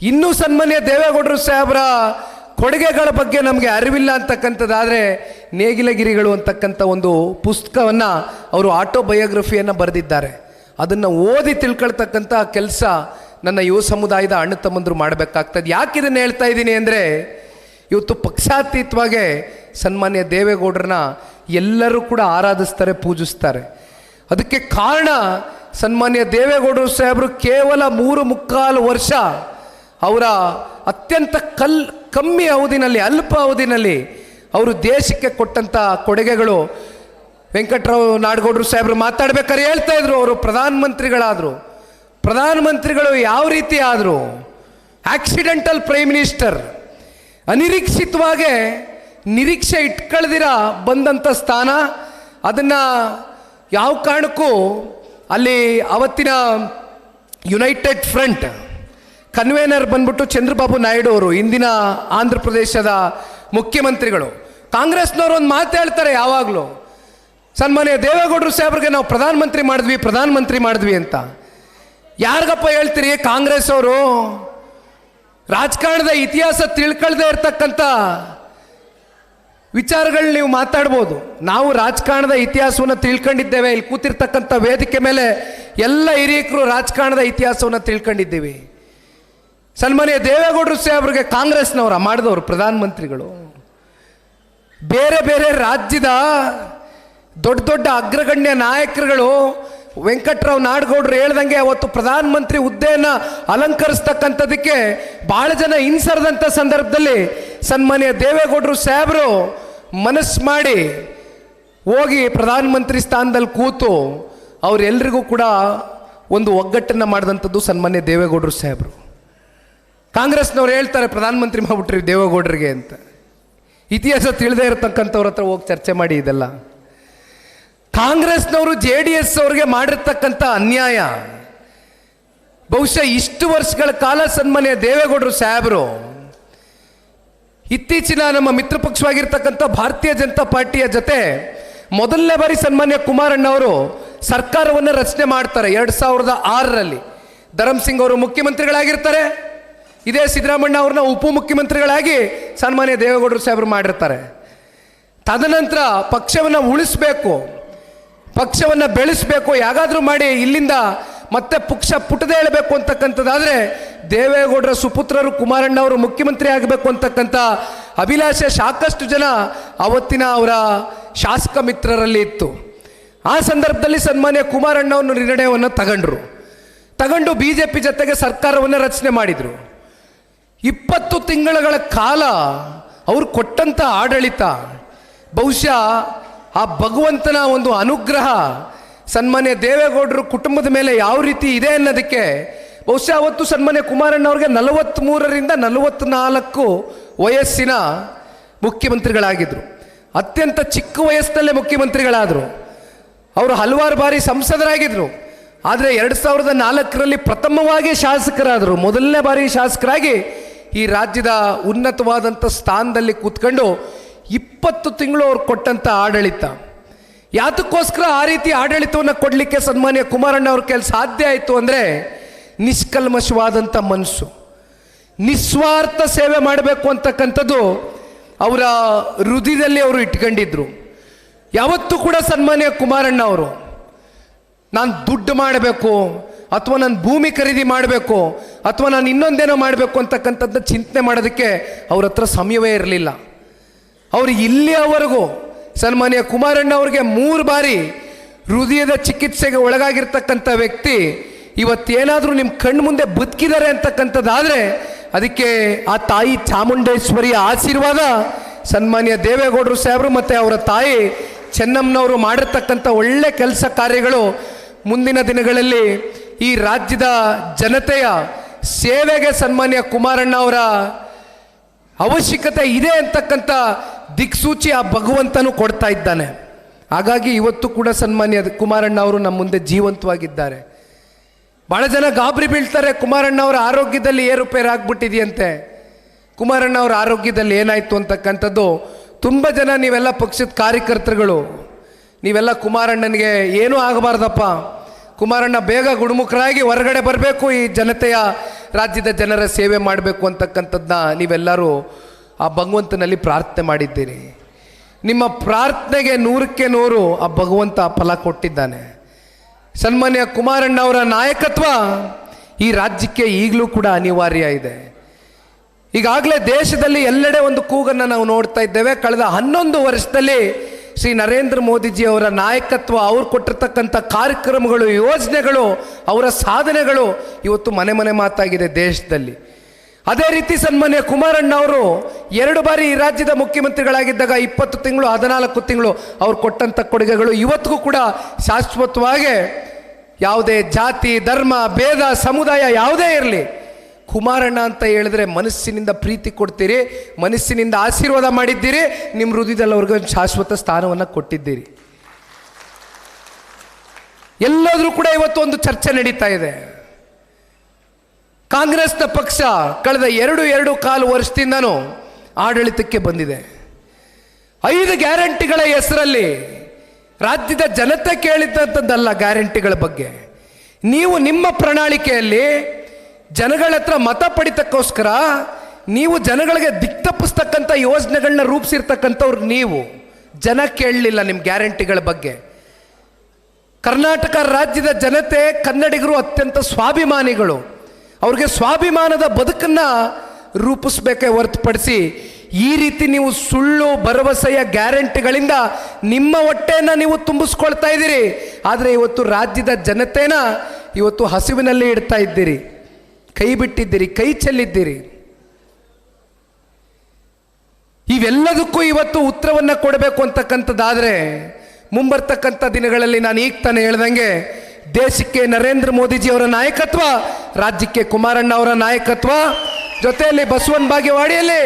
ಇನ್ನೂ ಸನ್ಮಾನ್ಯ ದೇವೇಗೌಡರು ಸಾಹೇಬರ ಕೊಡುಗೆಗಳ ಬಗ್ಗೆ ನಮಗೆ ಅರಿವಿಲ್ಲ ಅಂತಕ್ಕಂಥದ್ದಾದರೆ ನೇಗಿಲಗಿರಿಗಳು ಅಂತಕ್ಕಂಥ ಒಂದು ಪುಸ್ತಕವನ್ನು ಅವರು ಆಟೋಬಯೋಗ್ರಫಿಯನ್ನು ಬರೆದಿದ್ದಾರೆ. ಅದನ್ನು ಓದಿ ತಿಳ್ಕೊಳ್ತಕ್ಕಂಥ ಕೆಲಸ ನನ್ನ ಯುವ ಸಮುದಾಯದ ಅಣ್ಣ ತಮ್ಮಂದರು ಮಾಡಬೇಕಾಗ್ತದೆ. ಯಾಕೆ ಇದನ್ನು ಹೇಳ್ತಾ ಇದ್ದೀನಿ ಅಂದರೆ, ಇವತ್ತು ಪಕ್ಷಾತೀತವಾಗಿ ಸನ್ಮಾನ್ಯ ದೇವೇಗೌಡರನ್ನ ಎಲ್ಲರೂ ಕೂಡ ಆರಾಧಿಸ್ತಾರೆ, ಪೂಜಿಸ್ತಾರೆ. ಅದಕ್ಕೆ ಕಾರಣ ಸನ್ಮಾನ್ಯ ದೇವೇಗೌಡರು ಸಾಹೇಬರು ಕೇವಲ 3.25 ವರ್ಷ ಅವರ ಅತ್ಯಂತ ಕಮ್ಮಿ ಅವಧಿನಲ್ಲಿ, ಅಲ್ಪ ಅವಧಿನಲ್ಲಿ ಅವರು ದೇಶಕ್ಕೆ ಕೊಟ್ಟಂಥ ಕೊಡುಗೆಗಳು. ವೆಂಕಟರಾವ್ ನಾಡಗೌಡರು ಸಾಹೇಬರು ಮಾತಾಡ್ಬೇಕಾದ್ರೆ ಹೇಳ್ತಾ ಇದ್ರು, ಅವರು ಪ್ರಧಾನಮಂತ್ರಿಗಳು ಯಾವ ರೀತಿ ಆದರು, ಆಕ್ಸಿಡೆಂಟಲ್ ಪ್ರೈಮ್ ಮಿನಿಸ್ಟರ್, ಅನಿರೀಕ್ಷಿತವಾಗಿ ನಿರೀಕ್ಷೆ ಇಟ್ಕೊಳ್ದಿರ ಬಂದಂಥ ಸ್ಥಾನ. ಅದನ್ನು ಯಾವ ಕಾರಣಕ್ಕೂ ಅಲ್ಲಿ ಅವತ್ತಿನ ಯುನೈಟೆಡ್ ಫ್ರಂಟ್ ಕನ್ವೇನರ್ ಬಂದ್ಬಿಟ್ಟು ಚಂದ್ರಬಾಬು ನಾಯ್ಡು ಅವರು, ಇಂದಿನ ಆಂಧ್ರ ಪ್ರದೇಶದ ಮುಖ್ಯಮಂತ್ರಿಗಳು. ಕಾಂಗ್ರೆಸ್ನವರು ಒಂದು ಮಾತು ಹೇಳ್ತಾರೆ ಯಾವಾಗಲೂ, ಸನ್ಮಾನ್ಯ ದೇವೇಗೌಡರು ಸಾಹೇಬ್ರಿಗೆ ನಾವು ಪ್ರಧಾನಮಂತ್ರಿ ಮಾಡಿದ್ವಿ ಅಂತ. ಯಾರಿಗಪ್ಪ ಹೇಳ್ತೀರಿ? ಕಾಂಗ್ರೆಸ್ ಅವರು ರಾಜಕಾರಣದ ಇತಿಹಾಸ ತಿಳ್ಕೊಳ್ದೇ ಇರ್ತಕ್ಕಂಥ ವಿಚಾರಗಳು ನೀವು ಮಾತಾಡ್ಬೋದು. ನಾವು ರಾಜಕಾರಣದ ಇತಿಹಾಸವನ್ನು ತಿಳ್ಕೊಂಡಿದ್ದೇವೆ. ಇಲ್ಲಿ ಕೂತಿರ್ತಕ್ಕಂಥ ವೇದಿಕೆ ಮೇಲೆ ಎಲ್ಲ ಹಿರಿಯಕರು ರಾಜಕಾರಣದ ಇತಿಹಾಸವನ್ನು ತಿಳ್ಕೊಂಡಿದ್ದೀವಿ. ಸನ್ಮಾನ್ಯ ದೇವೇಗೌಡರು ಸಾಹೇಬ್ರಿಗೆ ಕಾಂಗ್ರೆಸ್ನವರ ಮಾಡಿದವರು ಪ್ರಧಾನಮಂತ್ರಿಗಳು. ಬೇರೆ ಬೇರೆ ರಾಜ್ಯದ ದೊಡ್ಡ ದೊಡ್ಡ ಅಗ್ರಗಣ್ಯ ನಾಯಕರುಗಳು ವೆಂಕಟರಾವ್ ನಾಡಗೌಡರು ಹೇಳ್ದಂಗೆ ಅವತ್ತು ಪ್ರಧಾನಮಂತ್ರಿ ಹುದ್ದೆಯನ್ನು ಅಲಂಕರಿಸ್ತಕ್ಕಂಥದಕ್ಕೆ ಭಾಳ ಜನ ಹಿಂಸರಿದಂಥ ಸಂದರ್ಭದಲ್ಲಿ ಸನ್ಮಾನ್ಯ ದೇವೇಗೌಡರು ಸಾಹೇಬರು ಮನಸ್ಸು ಮಾಡಿ ಹೋಗಿ ಪ್ರಧಾನಮಂತ್ರಿ ಸ್ಥಾನದಲ್ಲಿ ಕೂತು ಅವರೆಲ್ಲರಿಗೂ ಕೂಡ ಒಂದು ಒಗ್ಗಟ್ಟನ್ನು ಮಾಡಿದಂಥದ್ದು ಸನ್ಮಾನ್ಯ ದೇವೇಗೌಡರು ಸಾಹೇಬರು. ಕಾಂಗ್ರೆಸ್ನವ್ರು ಹೇಳ್ತಾರೆ ಪ್ರಧಾನಮಂತ್ರಿ ಮಾಡಿಬಿಟ್ರಿ ದೇವೇಗೌಡರಿಗೆ ಅಂತ. ಇತಿಹಾಸ ತಿಳಿದೇ ಇರತಕ್ಕಂಥವ್ರ ಹತ್ರ ಹೋಗಿ ಚರ್ಚೆ ಮಾಡಿ. ಇದೆಲ್ಲ ಕಾಂಗ್ರೆಸ್ನವರು JDS ಅವ್ರಿಗೆ ಮಾಡಿರ್ತಕ್ಕಂಥ ಅನ್ಯಾಯ. ಬಹುಶಃ ಇಷ್ಟು ವರ್ಷಗಳ ಕಾಲ ಸನ್ಮಾನ್ಯ ದೇವೇಗೌಡರು ಸಾಹೇಬರು ಇತ್ತೀಚಿನ ನಮ್ಮ ಮಿತ್ರ ಪಕ್ಷವಾಗಿರ್ತಕ್ಕಂಥ ಭಾರತೀಯ ಜನತಾ ಪಾರ್ಟಿಯ ಜೊತೆ ಮೊದಲನೇ ಬಾರಿ ಸನ್ಮಾನ್ಯ ಕುಮಾರಣ್ಣವರು ಸರ್ಕಾರವನ್ನು ರಚನೆ ಮಾಡ್ತಾರೆ 2006ರಲ್ಲಿ. ಧರಮ್ ಸಿಂಗ್ ಅವರು ಮುಖ್ಯಮಂತ್ರಿಗಳಾಗಿರ್ತಾರೆ. ಇದೇ ಸಿದ್ದರಾಮಣ್ಣ ಅವ್ರನ್ನ ಉಪಮುಖ್ಯಮಂತ್ರಿಗಳಾಗಿ ಸನ್ಮಾನ್ಯ ದೇವೇಗೌಡರು ಸಾಹೇಬರು ಮಾಡಿರ್ತಾರೆ. ತದನಂತರ ಪಕ್ಷವನ್ನು ಉಳಿಸ್ಬೇಕು, ಪಕ್ಷವನ್ನು ಬೆಳೆಸಬೇಕು, ಯಾಗಾದರೂ ಮಾಡಿ ಇಲ್ಲಿಂದ ಮತ್ತೆ ಪಕ್ಷ ಪುಟದೇ ಹೇಳಬೇಕು ಅಂತಕ್ಕಂಥದ್ದಾದರೆ ದೇವೇಗೌಡರ ಸುಪುತ್ರರು ಕುಮಾರಣ್ಣವರು ಮುಖ್ಯಮಂತ್ರಿ ಆಗಬೇಕು ಅಂತಕ್ಕಂಥ ಅಭಿಲಾಷೆ ಸಾಕಷ್ಟು ಜನ ಅವತ್ತಿನ ಅವರ ಶಾಸಕ ಮಿತ್ರರಲ್ಲಿ ಇತ್ತು. ಆ ಸಂದರ್ಭದಲ್ಲಿ ಸನ್ಮಾನ್ಯ ಕುಮಾರಣ್ಣವನ್ನು ನಿರ್ಣಯವನ್ನು ತಗೊಂಡು BJP ಜೊತೆಗೆ ಸರ್ಕಾರವನ್ನು ರಚನೆ ಮಾಡಿದರು. 20 ತಿಂಗಳ ಕಾಲ ಅವರು ಕೊಟ್ಟಂಥ ಆಡಳಿತ ಬಹುಶಃ ಆ ಭಗವಂತನ ಒಂದು ಅನುಗ್ರಹ ಸನ್ಮಾನ್ಯ ದೇವೇಗೌಡರು ಕುಟುಂಬದ ಮೇಲೆ ಯಾವ ರೀತಿ ಇದೆ ಅನ್ನೋದಕ್ಕೆ ಬಹುಶಃ ಅವತ್ತು ಸನ್ಮಾನ್ಯ ಕುಮಾರಣ್ಣವ್ರಿಗೆ 43ರಿಂದ 44 ವಯಸ್ಸಿನ ಮುಖ್ಯಮಂತ್ರಿಗಳಾಗಿದ್ದರು. ಅತ್ಯಂತ ಚಿಕ್ಕ ವಯಸ್ಸಿನಲ್ಲೇ ಮುಖ್ಯಮಂತ್ರಿಗಳಾದರು. ಅವರು ಹಲವಾರು ಬಾರಿ ಸಂಸದರಾಗಿದ್ದರು. ಆದರೆ 2004ರಲ್ಲಿ ಪ್ರಥಮವಾಗಿ ಶಾಸಕರಾದರು. ಮೊದಲನೇ ಬಾರಿ ಶಾಸಕರಾಗಿ ಈ ರಾಜ್ಯದ ಉನ್ನತವಾದಂಥ ಸ್ಥಾನದಲ್ಲಿ ಕೂತ್ಕೊಂಡು 20 ತಿಂಗಳು ಅವ್ರು ಕೊಟ್ಟಂಥ ಆಡಳಿತ. ಯಾತಕ್ಕೋಸ್ಕರ ಆ ರೀತಿ ಆಡಳಿತವನ್ನು ಕೊಡಲಿಕ್ಕೆ ಸನ್ಮಾನ್ಯ ಕುಮಾರಣ್ಣ ಅವ್ರ ಕೈಲಿ ಸಾಧ್ಯ ಆಯಿತು ಅಂದರೆ ನಿಷ್ಕಲ್ಮಶವಾದಂಥ ಮನಸ್ಸು, ನಿಸ್ವಾರ್ಥ ಸೇವೆ ಮಾಡಬೇಕು ಅಂತಕ್ಕಂಥದ್ದು ಅವರ ಹೃದಯದಲ್ಲಿ ಅವರು ಇಟ್ಕೊಂಡಿದ್ರು. ಯಾವತ್ತೂ ಕೂಡ ಸನ್ಮಾನ್ಯ ಕುಮಾರಣ್ಣ ಅವರು ನಾನು ದುಡ್ಡು ಮಾಡಬೇಕು ಅಥವಾ ನಾನು ಭೂಮಿ ಖರೀದಿ ಮಾಡಬೇಕು ಅಥವಾ ನಾನು ಇನ್ನೊಂದೇನೋ ಮಾಡಬೇಕು ಅಂತಕ್ಕಂಥದ್ದು ಚಿಂತನೆ ಮಾಡೋದಕ್ಕೆ ಅವ್ರ ಹತ್ರ ಸಮಯವೇ ಇರಲಿಲ್ಲ. ಅವರು ಇಲ್ಲಿಯವರೆಗೂ ಸನ್ಮಾನ್ಯ ಕುಮಾರಣ್ಣ ಅವ್ರಿಗೆ 3 ಬಾರಿ ಹೃದಯದ ಚಿಕಿತ್ಸೆಗೆ ಒಳಗಾಗಿರ್ತಕ್ಕಂಥ ವ್ಯಕ್ತಿ ಇವತ್ತೇನಾದರೂ ನಿಮ್ಮ ಕಣ್ಣು ಮುಂದೆ ಬದುಕಿದ್ದಾರೆ ಅಂತಕ್ಕಂಥದ್ದಾದರೆ ಅದಕ್ಕೆ ಆ ತಾಯಿ ಚಾಮುಂಡೇಶ್ವರಿಯ ಆಶೀರ್ವಾದ, ಸನ್ಮಾನ್ಯ ದೇವೇಗೌಡರು ಸಾಹೇಬರು ಮತ್ತು ಅವರ ತಾಯಿ ಚೆನ್ನಮ್ಮನವರು ಮಾಡಿರ್ತಕ್ಕಂಥ ಒಳ್ಳೆ ಕೆಲಸ ಕಾರ್ಯಗಳು ಮುಂದಿನ ದಿನಗಳಲ್ಲಿ ಈ ರಾಜ್ಯದ ಜನತೆಯ ಸೇವೆಗೆ ಸನ್ಮಾನ್ಯ ಕುಮಾರಣ್ಣ ಅವರ ಅವಶ್ಯಕತೆ ಇದೆ ಅಂತಕ್ಕಂಥ ದಿಕ್ಸೂಚಿ ಆ ಭಗವಂತನು ಕೊಡ್ತಾ ಇದ್ದಾನೆ. ಹಾಗಾಗಿ ಇವತ್ತು ಕೂಡ ಸನ್ಮಾನ್ಯ ಕುಮಾರಣ್ಣ ಅವರು ನಮ್ಮ ಮುಂದೆ ಜೀವಂತವಾಗಿದ್ದಾರೆ. ಭಾಳ ಜನ ಗಾಬರಿ ಬೀಳ್ತಾರೆ, ಕುಮಾರಣ್ಣ ಅವರ ಆರೋಗ್ಯದಲ್ಲಿ ಏರುಪೇರು ಆಗ್ಬಿಟ್ಟಿದೆಯಂತೆ. ಕುಮಾರಣ್ಣ ಅವರ ಆರೋಗ್ಯದಲ್ಲಿ ಏನಾಯಿತು ಅಂತಕ್ಕಂಥದ್ದು ತುಂಬ ಜನ ನೀವೆಲ್ಲ ಪಕ್ಷದ ಕಾರ್ಯಕರ್ತರುಗಳು ನೀವೆಲ್ಲ ಕುಮಾರಣ್ಣನಿಗೆ ಏನೂ ಆಗಬಾರ್ದಪ್ಪ, ಕುಮಾರಣ್ಣ ಬೇಗ ಗುಣಮುಖರಾಗಿ ಹೊರಗಡೆ ಬರಬೇಕು, ಈ ಜನತೆಯ ರಾಜ್ಯದ ಜನರ ಸೇವೆ ಮಾಡಬೇಕು ಅಂತಕ್ಕಂಥದ್ದನ್ನ ನೀವೆಲ್ಲರೂ ಆ ಭಗವಂತನಲ್ಲಿ ಪ್ರಾರ್ಥನೆ ಮಾಡಿದ್ದೀರಿ. ನಿಮ್ಮ ಪ್ರಾರ್ಥನೆಗೆ 100ಕ್ಕೆ 100 ಆ ಭಗವಂತ ಫಲ ಕೊಟ್ಟಿದ್ದಾನೆ. ಸನ್ಮಾನ್ಯ ಕುಮಾರಣ್ಣ ಅವರ ನಾಯಕತ್ವ ಈ ರಾಜ್ಯಕ್ಕೆ ಈಗಲೂ ಕೂಡ ಅನಿವಾರ್ಯ ಇದೆ. ಈಗಾಗಲೇ ದೇಶದಲ್ಲಿ ಎಲ್ಲೆಡೆ ಒಂದು ಕೂಗನ್ನು ನಾವು ನೋಡ್ತಾ ಇದ್ದೇವೆ. ಕಳೆದ 11 ವರ್ಷದಲ್ಲಿ ಶ್ರೀ ನರೇಂದ್ರ ಮೋದಿಜಿ ಅವರ ನಾಯಕತ್ವ, ಅವ್ರು ಕೊಟ್ಟಿರ್ತಕ್ಕಂಥ ಕಾರ್ಯಕ್ರಮಗಳು, ಯೋಜನೆಗಳು, ಅವರ ಸಾಧನೆಗಳು ಇವತ್ತು ಮನೆ ಮನೆ ಮಾತಾಗಿದೆ ದೇಶದಲ್ಲಿ. ಅದೇ ರೀತಿ ಸನ್ಮಾನ್ಯ ಕುಮಾರಣ್ಣ ಅವರು 2 ಬಾರಿ ಈ ರಾಜ್ಯದ ಮುಖ್ಯಮಂತ್ರಿಗಳಾಗಿದ್ದಾಗ 20 ತಿಂಗಳು 14 ತಿಂಗಳು ಅವ್ರು ಕೊಟ್ಟಂಥ ಕೊಡುಗೆಗಳು ಇವತ್ತಿಗೂ ಕೂಡ ಶಾಶ್ವತವಾಗಿ ಯಾವುದೇ ಜಾತಿ ಧರ್ಮ ಭೇದ ಸಮುದಾಯ ಯಾವುದೇ ಇರಲಿ ಕುಮಾರಣ್ಣ ಅಂತ ಹೇಳಿದ್ರೆ ಮನಸ್ಸಿನಿಂದ ಪ್ರೀತಿ ಕೊಡ್ತೀರಿ, ಮನಸ್ಸಿನಿಂದ ಆಶೀರ್ವಾದ ಮಾಡಿದ್ದೀರಿ, ನಿಮ್ಮ ಹೃದಯದಲ್ಲಿ ಅವ್ರಿಗೆ ಒಂದು ಶಾಶ್ವತ ಸ್ಥಾನವನ್ನು ಕೊಟ್ಟಿದ್ದೀರಿ. ಎಲ್ಲಾದರೂ ಕೂಡ ಇವತ್ತು ಒಂದು ಚರ್ಚೆ ನಡೀತಾ ಇದೆ. ಕಾಂಗ್ರೆಸ್ನ ಪಕ್ಷ ಕಳೆದ 2.25 ವರ್ಷದಿಂದನೂ ಆಡಳಿತಕ್ಕೆ ಬಂದಿದೆ. 5 ಗ್ಯಾರಂಟಿಗಳ ಹೆಸರಲ್ಲಿ ರಾಜ್ಯದ ಜನತೆ ಕೇಳಿದಂಥದ್ದಲ್ಲ ಗ್ಯಾರಂಟಿಗಳ ಬಗ್ಗೆ. ನೀವು ನಿಮ್ಮ ಪ್ರಣಾಳಿಕೆಯಲ್ಲಿ ಜನಗಳ ಹತ್ರ ಮತ ಪಡಿತಕ್ಕೋಸ್ಕರ ನೀವು ಜನಗಳಿಗೆ ದಿಕ್ತಪ್ಪಿಸ್ತಕ್ಕಂಥ ಯೋಜನೆಗಳನ್ನ ರೂಪಿಸಿರ್ತಕ್ಕಂಥವ್ರು ನೀವು. ಜನ ಕೇಳಲಿಲ್ಲ ನಿಮ್ಮ ಗ್ಯಾರಂಟಿಗಳ ಬಗ್ಗೆ. ಕರ್ನಾಟಕ ರಾಜ್ಯದ ಜನತೆ, ಕನ್ನಡಿಗರು ಅತ್ಯಂತ ಸ್ವಾಭಿಮಾನಿಗಳು. ಅವ್ರಿಗೆ ಸ್ವಾಭಿಮಾನದ ಬದುಕನ್ನು ರೂಪಿಸ್ಬೇಕೇ ಹೊರತುಪಡಿಸಿ ಈ ರೀತಿ ನೀವು ಸುಳ್ಳು ಭರವಸೆಯ ಗ್ಯಾರಂಟಿಗಳಿಂದ ನಿಮ್ಮ ಹೊಟ್ಟೆಯನ್ನು ನೀವು ತುಂಬಿಸ್ಕೊಳ್ತಾ ಇದ್ದೀರಿ. ಆದರೆ ಇವತ್ತು ರಾಜ್ಯದ ಜನತೆನ ಇವತ್ತು ಹಸಿವಿನಲ್ಲಿ ಇಡ್ತಾ ಇದ್ದೀರಿ, ಕೈ ಬಿಟ್ಟಿದ್ದೀರಿ, ಕೈ ಚೆಲ್ಲಿದ್ದೀರಿ. ಇವೆಲ್ಲದಕ್ಕೂ ಇವತ್ತು ಉತ್ತರವನ್ನು ಕೊಡಬೇಕು ಅಂತಕ್ಕಂಥದ್ದಾದರೆ ಮುಂಬರ್ತಕ್ಕಂಥ ದಿನಗಳಲ್ಲಿ ನಾನು ಈಗ ತಾನೇ ಹೇಳ್ದಂಗೆ ದೇಶಕ್ಕೆ ನರೇಂದ್ರ ಮೋದಿಜಿಯವರ ನಾಯಕತ್ವ, ರಾಜ್ಯಕ್ಕೆ ಕುಮಾರಣ್ಣ ಅವರ ನಾಯಕತ್ವ, ಜೊತೆಯಲ್ಲಿ ಬಸವನ ಬಾಗೇವಾಡಿಯಲ್ಲಿ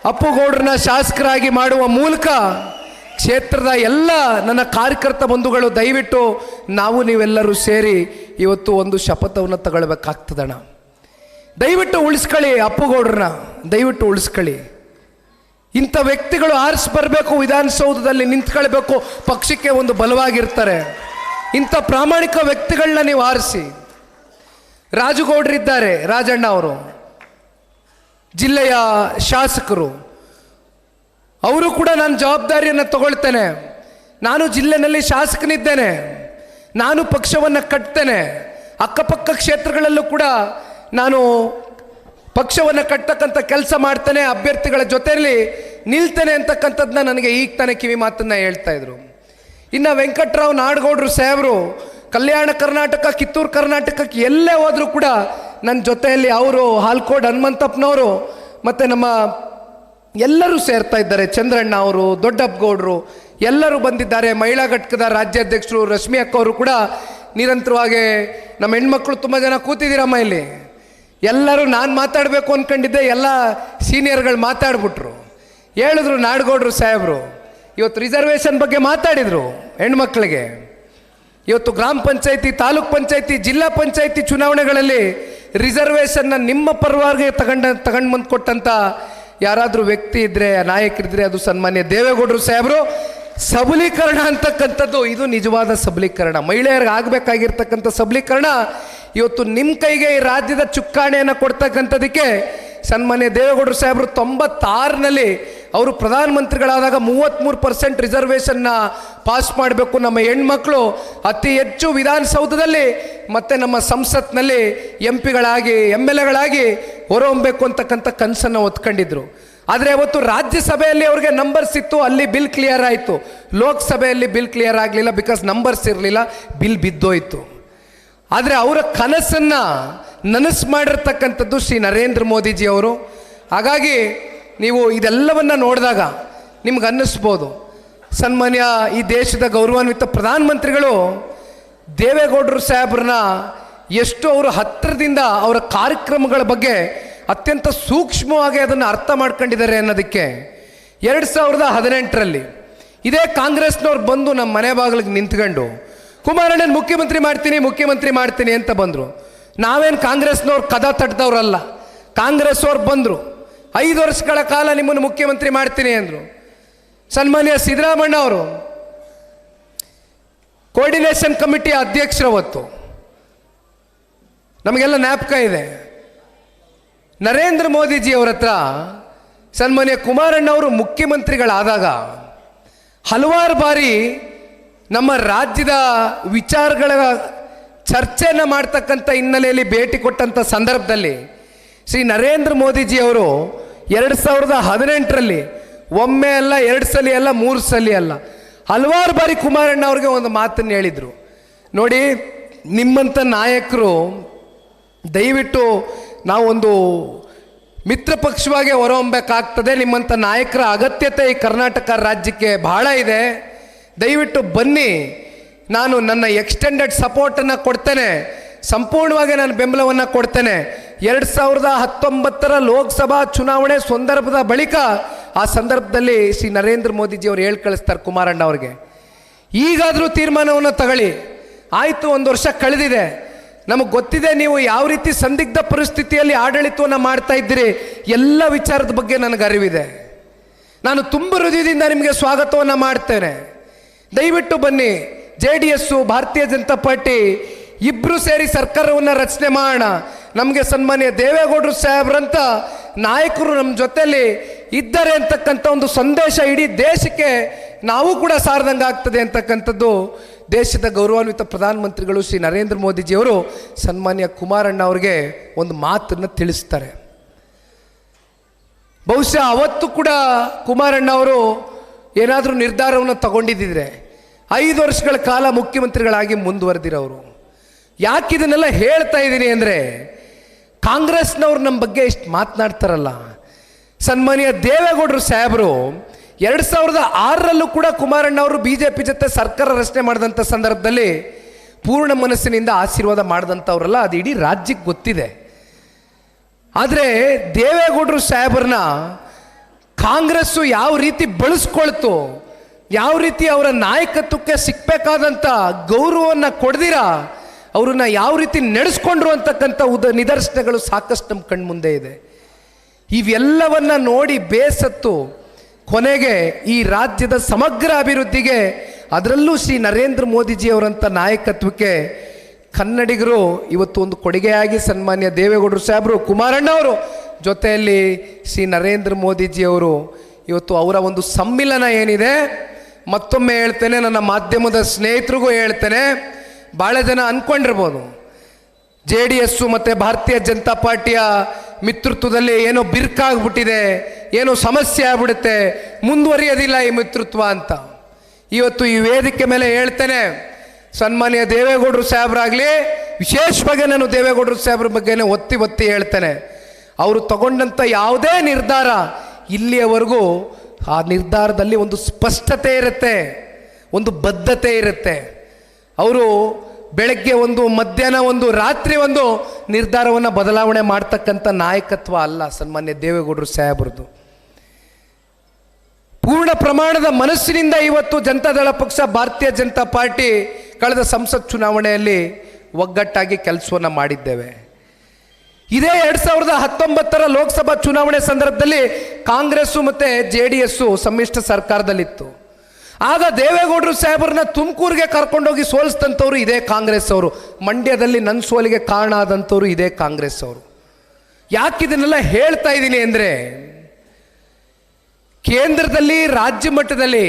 ಅಪ್ಪುಗೌಡ್ರನ್ನ ಶಾಸಕರಾಗಿ ಮಾಡುವ ಮೂಲಕ ಕ್ಷೇತ್ರದ ಎಲ್ಲ ನನ್ನ ಕಾರ್ಯಕರ್ತ ಬಂಧುಗಳು ದಯವಿಟ್ಟು ನಾವು ನೀವೆಲ್ಲರೂ ಸೇರಿ ಇವತ್ತು ಒಂದು ಶಪಥವನ್ನು ತಗೊಳ್ಬೇಕಾಗ್ತದಣ್ಣ. ದಯವಿಟ್ಟು ಉಳಿಸ್ಕೊಳ್ಳಿ ಅಪ್ಪುಗೌಡ್ರನ್ನ, ದಯವಿಟ್ಟು ಉಳಿಸ್ಕೊಳ್ಳಿ. ಇಂಥ ವ್ಯಕ್ತಿಗಳು ಆರಿಸಿ ಬರಬೇಕು, ವಿಧಾನಸೌಧದಲ್ಲಿ ನಿಂತ್ಕೊಳ್ಬೇಕು, ಪಕ್ಷಕ್ಕೆ ಒಂದು ಬಲವಾಗಿರ್ತಾರೆ. ಇಂಥ ಪ್ರಾಮಾಣಿಕ ವ್ಯಕ್ತಿಗಳನ್ನ ನೀವು ಆರಿಸಿ. ರಾಜುಗೌಡರಿದ್ದಾರೆ, ರಾಜಣ್ಣ ಅವರು ಜಿಲ್ಲೆಯ ಶಾಸಕರು, ಅವರು ಕೂಡ ನಾನು ಜವಾಬ್ದಾರಿಯನ್ನು ತಗೊಳ್ತೇನೆ. ನಾನು ಜಿಲ್ಲೆಯಲ್ಲಿ ಶಾಸಕನಿದ್ದೇನೆ, ನಾನು ಪಕ್ಷವನ್ನು ಕಟ್ತೇನೆ. ಅಕ್ಕಪಕ್ಕ ಕ್ಷೇತ್ರಗಳಲ್ಲೂ ಕೂಡ ನಾನು ಪಕ್ಷವನ್ನು ಕಟ್ಟತಕ್ಕಂಥ ಕೆಲಸ ಮಾಡ್ತೇನೆ, ಅಭ್ಯರ್ಥಿಗಳ ಜೊತೆಯಲ್ಲಿ ನಿಲ್ತೇನೆ ಅಂತಕ್ಕಂಥದ್ದನ್ನ ನನಗೆ ಈಗ ತಾನೇ ಕಿವಿ ಮಾತನ್ನು ಹೇಳ್ತಾ ಇದ್ರು. ಇನ್ನು ವೆಂಕಟರಾವ್ ನಾಡಗೌಡರು ಸಾಹೇಬರು ಕಲ್ಯಾಣ ಕರ್ನಾಟಕ, ಕಿತ್ತೂರು ಕರ್ನಾಟಕಕ್ಕೆ ಎಲ್ಲೇ ಹೋದರೂ ಕೂಡ ನನ್ನ ಜೊತೆಯಲ್ಲಿ ಅವರು, ಹಾಲ್ಕೋಡ್ ಹನುಮಂತಪ್ಪನವರು ಮತ್ತು ನಮ್ಮ ಎಲ್ಲರೂ ಸೇರ್ತಾ ಇದ್ದಾರೆ. ಚಂದ್ರಣ್ಣ ಅವರು, ದೊಡ್ಡಪ್ಪಗೌಡರು ಎಲ್ಲರೂ ಬಂದಿದ್ದಾರೆ. ಮಹಿಳಾ ಘಟಕದ ರಾಜ್ಯಾಧ್ಯಕ್ಷರು ರಶ್ಮಿ ಅಕ್ಕ ಅವರು ಕೂಡ ನಿರಂತರವಾಗಿ, ನಮ್ಮ ಹೆಣ್ಮಕ್ಳು ತುಂಬ ಜನ ಕೂತಿದ್ದೀರಮ್ಮ ಇಲ್ಲಿ. ಎಲ್ಲರೂ ನಾನು ಮಾತಾಡಬೇಕು ಅಂದ್ಕೊಂಡಿದ್ದೆ, ಎಲ್ಲ ಸೀನಿಯರ್ಗಳು ಮಾತಾಡ್ಬಿಟ್ರು. ಹೇಳಿದ್ರು ನಾಡಗೌಡರು ಸಾಹೇಬರು ಇವತ್ತು ರಿಸರ್ವೇಷನ್ ಬಗ್ಗೆ ಮಾತಾಡಿದರು ಹೆಣ್ಮಕ್ಳಿಗೆ. ಇವತ್ತು ಗ್ರಾಮ ಪಂಚಾಯತಿ, ತಾಲೂಕ್ ಪಂಚಾಯತಿ, ಜಿಲ್ಲಾ ಪಂಚಾಯತಿ ಚುನಾವಣೆಗಳಲ್ಲಿ ರಿಸರ್ವೇಷನ್ನ ನಿಮ್ಮ ಪರವಾಗಿ ತಗೊಂಡು ಬಂದು ಕೊಟ್ಟಂಥ ಯಾರಾದರೂ ವ್ಯಕ್ತಿ ಇದ್ದರೆ, ನಾಯಕರಿದ್ದರೆ ಅದು ಸನ್ಮಾನ್ಯ ದೇವೇಗೌಡರು ಸಾಹೇಬರು. ಸಬಲೀಕರಣ ಅಂತಕ್ಕಂಥದ್ದು ಇದು ನಿಜವಾದ ಸಬಲೀಕರಣ, ಮಹಿಳೆಯರಿಗೆ ಆಗಬೇಕಾಗಿರ್ತಕ್ಕಂಥ ಸಬಲೀಕರಣ ಇವತ್ತು ನಿಮ್ಮ ಕೈಗೆ ಈ ರಾಜ್ಯದ ಚುಕ್ಕಾಣಿಯನ್ನು ಕೊಡ್ತಕ್ಕಂಥದಕ್ಕೆ ಸನ್ಮಾನ್ಯ ದೇವೇಗೌಡರು ಸಾಹೇಬರು 96ರಲ್ಲಿ ಅವರು ಪ್ರಧಾನಮಂತ್ರಿಗಳಾದಾಗ 33% ರಿಸರ್ವೇಷನ್ನ ಪಾಸ್ ಮಾಡಬೇಕು, ನಮ್ಮ ಹೆಣ್ಮಕ್ಳು ಅತಿ ಹೆಚ್ಚು ವಿಧಾನಸೌಧದಲ್ಲಿ ಮತ್ತು ನಮ್ಮ ಸಂಸತ್ನಲ್ಲಿ MP ಗಳಾಗಿ MLAಗಳಾಗಿ ಹೊರಹೊಮ್ಮಬೇಕು ಅಂತಕ್ಕಂಥ ಕನಸನ್ನು ಹೊತ್ಕೊಂಡಿದ್ರು. ಆದರೆ ಅವತ್ತು ರಾಜ್ಯಸಭೆಯಲ್ಲಿ ಅವ್ರಿಗೆ ನಂಬರ್ಸ್ ಇತ್ತು, ಅಲ್ಲಿ ಬಿಲ್ ಕ್ಲಿಯರ್ ಆಯಿತು. ಲೋಕಸಭೆಯಲ್ಲಿ ಬಿಲ್ ಕ್ಲಿಯರ್ ಆಗಲಿಲ್ಲ, ಬಿಕಾಸ್ ನಂಬರ್ಸ್ ಇರಲಿಲ್ಲ, ಬಿಲ್ ಬಿದ್ದೋಯ್ತು. ಆದರೆ ಅವರ ಕನಸನ್ನು ನನಸು ಮಾಡಿರ್ತಕ್ಕಂಥದ್ದು ಶ್ರೀ ನರೇಂದ್ರ ಮೋದಿಜಿ ಅವರು. ಹಾಗಾಗಿ ನೀವು ಇದೆಲ್ಲವನ್ನು ನೋಡಿದಾಗ ನಿಮ್ಗೆ ಅನ್ನಿಸ್ಬೋದು, ಸನ್ಮಾನ್ಯ ಈ ದೇಶದ ಗೌರವಾನ್ವಿತ ಪ್ರಧಾನಮಂತ್ರಿಗಳು ದೇವೇಗೌಡರು ಸಾಹೇಬ್ರನ್ನ ಎಷ್ಟು ಅವರು ಹತ್ತಿರದಿಂದ ಅವರ ಕಾರ್ಯಕ್ರಮಗಳ ಬಗ್ಗೆ ಅತ್ಯಂತ ಸೂಕ್ಷ್ಮವಾಗಿ ಅದನ್ನು ಅರ್ಥ ಮಾಡ್ಕೊಂಡಿದ್ದಾರೆ ಅನ್ನೋದಕ್ಕೆ 2018ರಲ್ಲಿ ಇದೇ ಕಾಂಗ್ರೆಸ್ನವ್ರು ಬಂದು ನಮ್ಮ ಮನೆ ಬಾಗಿಲಿಗೆ ನಿಂತ್ಕೊಂಡು ಕುಮಾರಣ್ಣನ ಮುಖ್ಯಮಂತ್ರಿ ಮಾಡ್ತೀನಿ ಅಂತ ಬಂದರು. ನಾವೇನು ಕಾಂಗ್ರೆಸ್ನವ್ರು ಕದ ತಟ್ಟದವ್ರಲ್ಲ. ಕಾಂಗ್ರೆಸ್ ಅವ್ರು ಬಂದರು, 5 ವರ್ಷಗಳ ಕಾಲ ನಿಮ್ಮನ್ನು ಮುಖ್ಯಮಂತ್ರಿ ಮಾಡ್ತೀನಿ ಅಂದರು. ಸನ್ಮಾನ್ಯ ಸಿದ್ದರಾಮಣ್ಣ ಅವರು ಕೋಆರ್ಡಿನೇಷನ್ ಕಮಿಟಿ ಅಧ್ಯಕ್ಷರವತ್ತು, ನಮಗೆಲ್ಲ ಜ್ಞಾಪಕ ಇದೆ. ನರೇಂದ್ರ ಮೋದಿಜಿ ಅವರ ಹತ್ರ ಸನ್ಮಾನ್ಯ ಕುಮಾರಣ್ಣವರು ಮುಖ್ಯಮಂತ್ರಿಗಳಾದಾಗ ಹಲವಾರು ಬಾರಿ ನಮ್ಮ ರಾಜ್ಯದ ವಿಚಾರಗಳ ಚರ್ಚೆಯನ್ನು ಮಾಡ್ತಕ್ಕಂಥ ಹಿನ್ನೆಲೆಯಲ್ಲಿ ಭೇಟಿ ಕೊಟ್ಟಂಥ ಸಂದರ್ಭದಲ್ಲಿ ಶ್ರೀ ನರೇಂದ್ರ ಮೋದಿಜಿ ಅವರು 2018ರಲ್ಲಿ ಒಮ್ಮೆ ಅಲ್ಲ, 2 ಸಲ ಅಲ್ಲ, 3 ಸಲ ಅಲ್ಲ, ಹಲವಾರು ಬಾರಿ ಕುಮಾರಣ್ಣ ಅವ್ರಿಗೆ ಒಂದು ಮಾತನ್ನು ಹೇಳಿದರು. ನೋಡಿ, ನಿಮ್ಮಂಥ ನಾಯಕರು ದಯವಿಟ್ಟು ನಾವೊಂದು ಮಿತ್ರ ಪಕ್ಷವಾಗಿ ಹೊರಹೊಮ್ಮಬೇಕಾಗ್ತದೆ. ನಿಮ್ಮಂಥ ನಾಯಕರ ಅಗತ್ಯತೆ ಈ ಕರ್ನಾಟಕ ರಾಜ್ಯಕ್ಕೆ ಬಹಳ ಇದೆ. ದಯವಿಟ್ಟು ಬನ್ನಿ, ನಾನು ನನ್ನ ಎಕ್ಸ್ಟೆಂಡೆಡ್ ಸಪೋರ್ಟನ್ನು ಕೊಡ್ತೇನೆ. ಸಂಪೂರ್ಣವಾಗಿ ನಾನು ಬೆಂಬಲವನ್ನು ಕೊಡ್ತೇನೆ. 2019 ಲೋಕಸಭಾ ಚುನಾವಣೆ ಸಂದರ್ಭದ ಬಳಿಕ ಆ ಸಂದರ್ಭದಲ್ಲಿ ಶ್ರೀ ನರೇಂದ್ರ ಮೋದಿಜಿಯವರು ಹೇಳಿ ಕಳಿಸ್ತಾರೆ ಕುಮಾರಣ್ಣ ಅವ್ರಿಗೆ, ಈಗಾದರೂ ತೀರ್ಮಾನವನ್ನು ತಗೊಳ್ಳಿ. ಆಯಿತು, 1 ವರ್ಷ ಕಳೆದಿದೆ, ನಮಗೆ ಗೊತ್ತಿದೆ ನೀವು ಯಾವ ರೀತಿ ಸಂದಿಗ್ಧ ಪರಿಸ್ಥಿತಿಯಲ್ಲಿ ಆಡಳಿತವನ್ನು ಮಾಡ್ತಾ ಇದ್ದೀರಿ, ಎಲ್ಲ ವಿಚಾರದ ಬಗ್ಗೆ ನನಗೆ ಅರಿವಿದೆ. ನಾನು ತುಂಬ ಹೃದಯದಿಂದ ನಿಮಗೆ ಸ್ವಾಗತವನ್ನು ಮಾಡ್ತೇನೆ. ದಯವಿಟ್ಟು ಬನ್ನಿ, JDS ಭಾರತೀಯ ಜನತಾ ಪಾರ್ಟಿ ಇಬ್ಬರು ಸೇರಿ ಸರ್ಕಾರವನ್ನು ರಚನೆ ಮಾಡೋಣ. ನಮಗೆ ಸನ್ಮಾನ್ಯ ದೇವೇಗೌಡರು ಸಾಹೇಬ್ರಂತ ನಾಯಕರು ನಮ್ಮ ಜೊತೆಯಲ್ಲಿ ಇದ್ದಾರೆ ಅಂತಕ್ಕಂಥ ಒಂದು ಸಂದೇಶ ಇಡೀ ದೇಶಕ್ಕೆ ನಾವು ಕೂಡ ಸಾರದಂಗೆ ಆಗ್ತದೆ ಅಂತಕ್ಕಂಥದ್ದು ದೇಶದ ಗೌರವಾನ್ವಿತ ಪ್ರಧಾನಮಂತ್ರಿಗಳು ಶ್ರೀ ನರೇಂದ್ರ ಮೋದಿಜಿಯವರು ಸನ್ಮಾನ್ಯ ಕುಮಾರಣ್ಣ ಅವರಿಗೆ ಒಂದು ಮಾತನ್ನು ತಿಳಿಸ್ತಾರೆ. ಬಹುಶಃ ಅವತ್ತು ಕೂಡ ಕುಮಾರಣ್ಣ ಅವರು ಏನಾದರೂ ನಿರ್ಧಾರವನ್ನು ತಗೊಂಡಿದ್ದಿದ್ರೆ 5 ವರ್ಷಗಳ ಕಾಲ ಮುಖ್ಯಮಂತ್ರಿಗಳಾಗಿ ಮುಂದುವರೆದಿರೋರು. ಯಾಕೆ ಇದನ್ನೆಲ್ಲ ಹೇಳ್ತಾ ಇದ್ದೀನಿ ಅಂದರೆ, ಕಾಂಗ್ರೆಸ್ನವ್ರು ನಮ್ಮ ಬಗ್ಗೆ ಇಷ್ಟು ಮಾತನಾಡ್ತಾರಲ್ಲ, ಸನ್ಮಾನ್ಯ ದೇವೇಗೌಡರು ಸಾಹೇಬರು 2006ರಲ್ಲೂ ಕೂಡ ಕುಮಾರಣ್ಣ ಅವರು BJP ಜೊತೆ ಸರ್ಕಾರ ರಚನೆ ಮಾಡಿದಂಥ ಸಂದರ್ಭದಲ್ಲಿ ಪೂರ್ಣ ಮನಸ್ಸಿನಿಂದ ಆಶೀರ್ವಾದ ಮಾಡಿದಂಥವ್ರಲ್ಲ, ಅದು ಇಡೀ ರಾಜ್ಯಕ್ಕೆ ಗೊತ್ತಿದೆ. ಆದರೆ ದೇವೇಗೌಡರು ಸಾಹೇಬ್ರನ್ನ ಕಾಂಗ್ರೆಸ್ಸು ಯಾವ ರೀತಿ ಬಳಸ್ಕೊಳ್ತು, ಯಾವ ರೀತಿ ಅವರ ನಾಯಕತ್ವಕ್ಕೆ ಸಿಕ್ಕಬೇಕಾದಂಥ ಗೌರವವನ್ನು ಕೊಡ್ದಿರ ಅವ್ರನ್ನ ಯಾವ ರೀತಿ ನಡೆಸ್ಕೊಂಡ್ರು ಅಂತಕ್ಕಂಥ ನಿದರ್ಶನಗಳು ಸಾಕಷ್ಟು ನಮ್ಮ ಕಣ್ಮುಂದೆ ಇದೆ. ಇವೆಲ್ಲವನ್ನ ನೋಡಿ ಬೇಸತ್ತು ಕೊನೆಗೆ ಈ ರಾಜ್ಯದ ಸಮಗ್ರ ಅಭಿವೃದ್ಧಿಗೆ, ಅದರಲ್ಲೂ ಶ್ರೀ ನರೇಂದ್ರ ಮೋದಿಜಿಯವರಂಥ ನಾಯಕತ್ವಕ್ಕೆ ಕನ್ನಡಿಗರು ಇವತ್ತು ಒಂದು ಕೊಡುಗೆಯಾಗಿ ಸನ್ಮಾನ್ಯ ದೇವೇಗೌಡರು ಸಾಹೇಬರು, ಕುಮಾರಣ್ಣ ಅವರು ಜೊತೆಯಲ್ಲಿ ಶ್ರೀ ನರೇಂದ್ರ ಮೋದಿಜಿಯವರು ಇವತ್ತು ಅವರ ಒಂದು ಸಮ್ಮಿಲನ ಏನಿದೆ, ಮತ್ತೊಮ್ಮೆ ಹೇಳ್ತೇನೆ, ನನ್ನ ಮಾಧ್ಯಮದ ಸ್ನೇಹಿತರಿಗೂ ಹೇಳ್ತೇನೆ, ಭಾಳ ಜನ ಅಂದ್ಕೊಂಡಿರ್ಬೋದು JDS ಮತ್ತು ಭಾರತೀಯ ಜನತಾ ಪಾರ್ಟಿಯ ಮಿತ್ರತ್ವದಲ್ಲಿ ಏನೋ ಬಿರ್ಕಾಗ್ಬಿಟ್ಟಿದೆ, ಏನೋ ಸಮಸ್ಯೆ ಆಗ್ಬಿಡುತ್ತೆ, ಮುಂದುವರಿಯೋದಿಲ್ಲ ಈ ಮಿತ್ರತ್ವ ಅಂತ. ಇವತ್ತು ಈ ವೇದಿಕೆ ಮೇಲೆ ಹೇಳ್ತೇನೆ, ಸನ್ಮಾನ್ಯ ದೇವೇಗೌಡರು ಸಾಹೇಬರಾಗಲಿ, ವಿಶೇಷವಾಗಿ ನಾನು ದೇವೇಗೌಡರು ಸಾಹೇಬ್ರ ಬಗ್ಗೆನೇ ಒತ್ತಿ ಹೇಳ್ತೇನೆ, ಅವರು ತಗೊಂಡಂಥ ಯಾವುದೇ ನಿರ್ಧಾರ ಇಲ್ಲಿಯವರೆಗೂ ಆ ನಿರ್ಧಾರದಲ್ಲಿ ಒಂದು ಸ್ಪಷ್ಟತೆ ಇರುತ್ತೆ, ಒಂದು ಬದ್ಧತೆ ಇರುತ್ತೆ. ಅವರು ಬೆಳಗ್ಗೆ ಒಂದು, ಮಧ್ಯಾಹ್ನ ಒಂದು, ರಾತ್ರಿ ಒಂದು ನಿರ್ಧಾರವನ್ನು ಬದಲಾವಣೆ ಮಾಡ್ತಕ್ಕಂಥ ನಾಯಕತ್ವ ಅಲ್ಲ ಸನ್ಮಾನ್ಯ ದೇವೇಗೌಡರು ಸಾಹೇಬ್ರದ್ದು. ಪೂರ್ಣ ಪ್ರಮಾಣದ ಮನಸ್ಸಿನಿಂದ ಇವತ್ತು ಜನತಾದಳ ಪಕ್ಷ, ಭಾರತೀಯ ಜನತಾ ಪಾರ್ಟಿ ಕಳೆದ ಸಂಸತ್ ಚುನಾವಣೆಯಲ್ಲಿ ಒಗ್ಗಟ್ಟಾಗಿ ಕೆಲಸವನ್ನು ಮಾಡಿದ್ದೇವೆ. ಇದೇ 2019 ಲೋಕಸಭಾ ಚುನಾವಣೆ ಸಂದರ್ಭದಲ್ಲಿ ಕಾಂಗ್ರೆಸ್ಸು ಮತ್ತು JDS ಸಮ್ಮಿಶ್ರ ಸರ್ಕಾರದಲ್ಲಿತ್ತು. ಆಗ ದೇವೇಗೌಡರು ಸಾಹೇಬ್ರನ್ನ ತುಮಕೂರಿಗೆ ಕರ್ಕೊಂಡೋಗಿ ಸೋಲಿಸಿದಂಥವ್ರು ಇದೇ ಕಾಂಗ್ರೆಸ್ ಅವರು, ಮಂಡ್ಯದಲ್ಲಿ ನನ್ನ ಸೋಲಿಗೆ ಕಾರಣ ಆದಂಥವ್ರು ಇದೇ ಕಾಂಗ್ರೆಸ್ ಅವರು. ಯಾಕೆ ಇದನ್ನೆಲ್ಲ ಹೇಳ್ತಾ ಇದ್ದೀನಿ ಅಂದರೆ, ಕೇಂದ್ರದಲ್ಲಿ ರಾಜ್ಯ ಮಟ್ಟದಲ್ಲಿ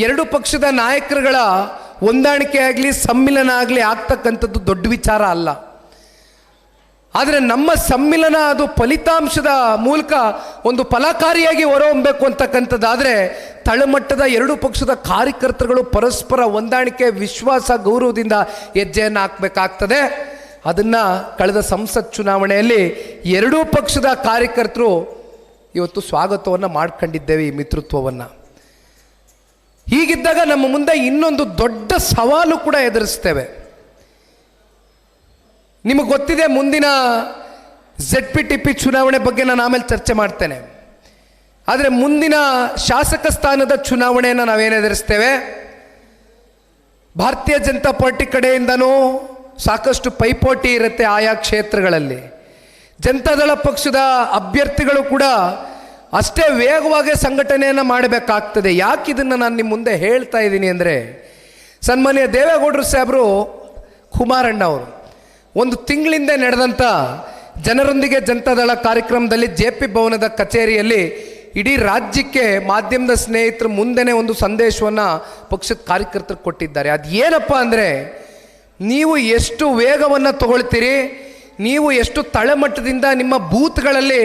ಎರಡು ಪಕ್ಷದ ನಾಯಕರುಗಳ ಹೊಂದಾಣಿಕೆ ಆಗಲಿ, ಸಮ್ಮಿಲನ ಆಗಲಿ ಆಗ್ತಕ್ಕಂಥದ್ದು ದೊಡ್ಡ ವಿಚಾರ ಅಲ್ಲ. ಆದರೆ ನಮ್ಮ ಸಮ್ಮಿಲನ ಅದು ಫಲಿತಾಂಶದ ಮೂಲಕ ಒಂದು ಫಲಕಾರಿಯಾಗಿ ಹೊರಹೊಮ್ಮಬೇಕು ಅಂತಕ್ಕಂಥದ್ದಾದರೆ ತಳಮಟ್ಟದ ಎರಡು ಪಕ್ಷದ ಕಾರ್ಯಕರ್ತರುಗಳು ಪರಸ್ಪರ ಹೊಂದಾಣಿಕೆ, ವಿಶ್ವಾಸ, ಗೌರವದಿಂದ ಹೆಜ್ಜೆಯನ್ನು ಹಾಕಬೇಕಾಗ್ತದೆ. ಅದನ್ನು ಕಳೆದ ಸಂಸತ್ ಚುನಾವಣೆಯಲ್ಲಿ ಎರಡೂ ಪಕ್ಷದ ಕಾರ್ಯಕರ್ತರು ಇವತ್ತು ಸ್ವಾಗತವನ್ನು ಮಾಡ್ಕೊಂಡಿದ್ದೇವೆ ಈ ಮಿತ್ರತ್ವವನ್ನು. ಹೀಗಿದ್ದಾಗ ನಮ್ಮ ಮುಂದೆ ಇನ್ನೊಂದು ದೊಡ್ಡ ಸವಾಲು ಕೂಡ ಎದುರಿಸ್ತೇವೆ. ನಿಮಗೆ ಗೊತ್ತಿದೆ, ಮುಂದಿನ ZPTP ಚುನಾವಣೆ ಬಗ್ಗೆ ನಾನು ಆಮೇಲೆ ಚರ್ಚೆ ಮಾಡ್ತೇನೆ. ಆದರೆ ಮುಂದಿನ ಶಾಸಕ ಸ್ಥಾನದ ಚುನಾವಣೆಯನ್ನು ನಾವೇನು ಎದುರಿಸ್ತೇವೆ, ಭಾರತೀಯ ಜನತಾ ಪಾರ್ಟಿ ಕಡೆಯಿಂದನೂ ಸಾಕಷ್ಟು ಪೈಪೋಟಿ ಇರುತ್ತೆ ಆಯಾ ಕ್ಷೇತ್ರಗಳಲ್ಲಿ. ಜನತಾದಳ ಪಕ್ಷದ ಅಭ್ಯರ್ಥಿಗಳು ಕೂಡ ಅಷ್ಟೇ ವೇಗವಾಗಿ ಸಂಘಟನೆಯನ್ನು ಮಾಡಬೇಕಾಗ್ತದೆ. ಯಾಕೆ ಇದನ್ನು ನಾನು ನಿಮ್ಮ ಮುಂದೆ ಹೇಳ್ತಾ ಇದ್ದೀನಿ ಅಂದರೆ, ಸನ್ಮಾನ್ಯ ದೇವೇಗೌಡರು ಸಾಹೇಬರು, ಕುಮಾರಣ್ಣ ಅವರು ಒಂದು ತಿಂಗಳಿಂದ ನಡೆದಂಥ ಜನರೊಂದಿಗೆ ಜನತಾದಳ ಕಾರ್ಯಕ್ರಮದಲ್ಲಿ JP ಭವನದ ಕಚೇರಿಯಲ್ಲಿ ಇಡೀ ರಾಜ್ಯಕ್ಕೆ ಮಾಧ್ಯಮದ ಸ್ನೇಹಿತರ ಮುಂದೆನೇ ಒಂದು ಸಂದೇಶವನ್ನು ಪಕ್ಷದ ಕಾರ್ಯಕರ್ತರು ಕೊಟ್ಟಿದ್ದಾರೆ. ಅದು ಏನಪ್ಪ ಅಂದರೆ, ನೀವು ಎಷ್ಟು ವೇಗವನ್ನು ತಗೊಳ್ತೀರಿ, ನೀವು ಎಷ್ಟು ತಳಮಟ್ಟದಿಂದ ನಿಮ್ಮ ಬೂತ್ಗಳಲ್ಲಿ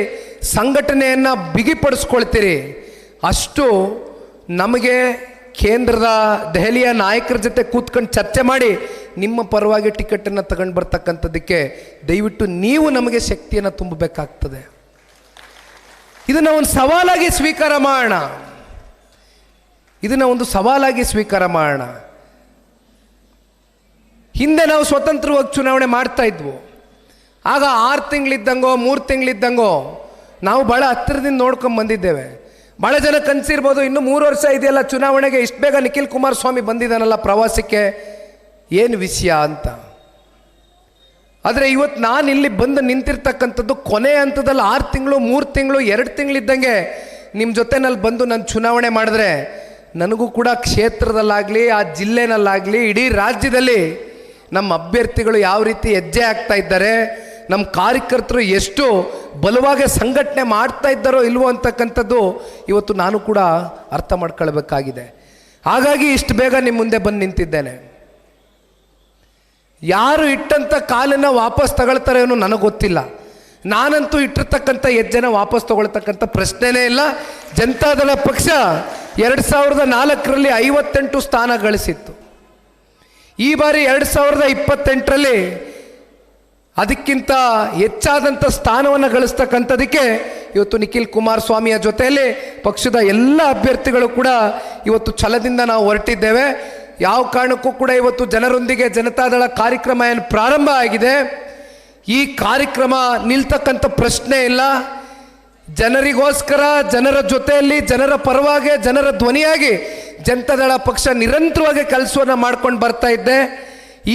ಸಂಘಟನೆಯನ್ನು ಬಿಗಿಪಡಿಸ್ಕೊಳ್ತೀರಿ, ಅಷ್ಟು ನಮಗೆ ಕೇಂದ್ರದ ದೆಹಲಿಯ ನಾಯಕರ ಜೊತೆ ಕೂತ್ಕೊಂಡು ಚರ್ಚೆ ಮಾಡಿ ನಿಮ್ಮ ಪರವಾಗಿ ಟಿಕೆಟನ್ನು ತಗೊಂಡು ಬರ್ತಕ್ಕಂಥದ್ದಕ್ಕೆ ದಯವಿಟ್ಟು ನೀವು ನಮಗೆ ಶಕ್ತಿಯನ್ನು ತುಂಬಬೇಕಾಗ್ತದೆ. ಇದನ್ನು ಒಂದು ಸವಾಲಾಗಿ ಸ್ವೀಕಾರ ಮಾಡೋಣ, ಇದನ್ನು ಒಂದು ಸವಾಲಾಗಿ ಸ್ವೀಕಾರ ಮಾಡೋಣ. ಹಿಂದೆ ನಾವು ಸ್ವತಂತ್ರವಾಗಿ ಚುನಾವಣೆ ಮಾಡ್ತಾ ಇದ್ವು. ಆಗ 6 ತಿಂಗಳಿದ್ದಂಗೋ 3 ತಿಂಗಳಿದ್ದಂಗೋ ನಾವು ಭಾಳ ಹತ್ತಿರದಿಂದ ನೋಡ್ಕೊಂಡು ಬಂದಿದ್ದೇವೆ. ಭಾಳ ಜನ ಕನಸಿರ್ಬೋದು, ಇನ್ನೂ 3 ವರ್ಷ ಇದೆಯಲ್ಲ ಚುನಾವಣೆಗೆ, ಇಷ್ಟು ಬೇಗ ನಿಖಿಲ್ ಕುಮಾರಸ್ವಾಮಿ ಬಂದಿದ್ದಾನಲ್ಲ ಪ್ರವಾಸಕ್ಕೆ, ಏನು ವಿಷಯ ಅಂತ. ಆದರೆ ಇವತ್ತು ನಾನು ಇಲ್ಲಿ ಬಂದು ನಿಂತಿರ್ತಕ್ಕಂಥದ್ದು ಕೊನೆ ಹಂತದಲ್ಲಿ 6 ತಿಂಗಳು 3 ತಿಂಗಳು 2 ತಿಂಗಳಿದ್ದಂಗೆ ನಿಮ್ಮ ಜೊತೆನಲ್ಲಿ ಬಂದು ನಾನು ಚುನಾವಣೆ ಮಾಡಿದ್ರೆ ನನಗೂ ಕೂಡ ಕ್ಷೇತ್ರದಲ್ಲಾಗಲಿ ಆ ಜಿಲ್ಲೆನಲ್ಲಾಗಲಿ ಇಡೀ ರಾಜ್ಯದಲ್ಲಿ ನಮ್ಮ ಅಭ್ಯರ್ಥಿಗಳು ಯಾವ ರೀತಿ ಹೆಜ್ಜೆ ಆಗ್ತಾ ಇದ್ದಾರೆ, ನಮ್ಮ ಕಾರ್ಯಕರ್ತರು ಎಷ್ಟು ಬಲವಾಗಿ ಸಂಘಟನೆ ಮಾಡ್ತಾ ಇದ್ದಾರೋ ಇಲ್ವೋ ಅಂತಕ್ಕಂಥದ್ದು ಇವತ್ತು ನಾನು ಕೂಡ ಅರ್ಥ ಮಾಡ್ಕೊಳ್ಬೇಕಾಗಿದೆ. ಹಾಗಾಗಿ ಇಷ್ಟು ಬೇಗ ನಿಮ್ಮ ಮುಂದೆ ಬಂದು ನಿಂತಿದ್ದೇನೆ. ಯಾರು ಇಟ್ಟಂಥ ಕಾಲನ್ನು ವಾಪಸ್ ತಗೊಳ್ತಾರೆ ಅನ್ನೋ ನನಗೆ ಗೊತ್ತಿಲ್ಲ. ನಾನಂತೂ ಇಟ್ಟಿರ್ತಕ್ಕಂಥ ಹೆಜ್ಜೆನ ವಾಪಸ್ ತಗೊಳ್ತಕ್ಕಂಥ ಪ್ರಶ್ನೆನೇ ಇಲ್ಲ. ಜನತಾದಳ ಪಕ್ಷ 2004ರಲ್ಲಿ 58 ಸ್ಥಾನ ಗಳಿಸಿತ್ತು. ಈ ಬಾರಿ 2028ರಲ್ಲಿ ಅದಕ್ಕಿಂತ ಹೆಚ್ಚಾದಂಥ ಸ್ಥಾನವನ್ನು ಗಳಿಸ್ತಕ್ಕಂಥದಕ್ಕೆ ಇವತ್ತು ನಿಖಿಲ್ ಕುಮಾರಸ್ವಾಮಿಯ ಜೊತೆಯಲ್ಲಿ ಪಕ್ಷದ ಎಲ್ಲ ಅಭ್ಯರ್ಥಿಗಳು ಕೂಡ ಇವತ್ತು ಛಲದಿಂದ ನಾವು ಹೊರಟಿದ್ದೇವೆ. ಯಾವ ಕಾರಣಕ್ಕೂ ಕೂಡ ಇವತ್ತು ಜನರೊಂದಿಗೆ ಜನತಾದಳ ಕಾರ್ಯಕ್ರಮ ಏನು ಪ್ರಾರಂಭ ಆಗಿದೆ, ಈ ಕಾರ್ಯಕ್ರಮ ನಿಲ್ತಕ್ಕಂಥ ಪ್ರಶ್ನೆ ಇಲ್ಲ. ಜನರಿಗೋಸ್ಕರ, ಜನರ ಜೊತೆಯಲ್ಲಿ, ಜನರ ಪರವಾಗಿ, ಜನರ ಧ್ವನಿಯಾಗಿ ಜನತಾದಳ ಪಕ್ಷ ನಿರಂತರವಾಗಿ ಕೆಲಸವನ್ನು ಮಾಡ್ಕೊಂಡು ಬರ್ತಾ ಇದ್ದೆ.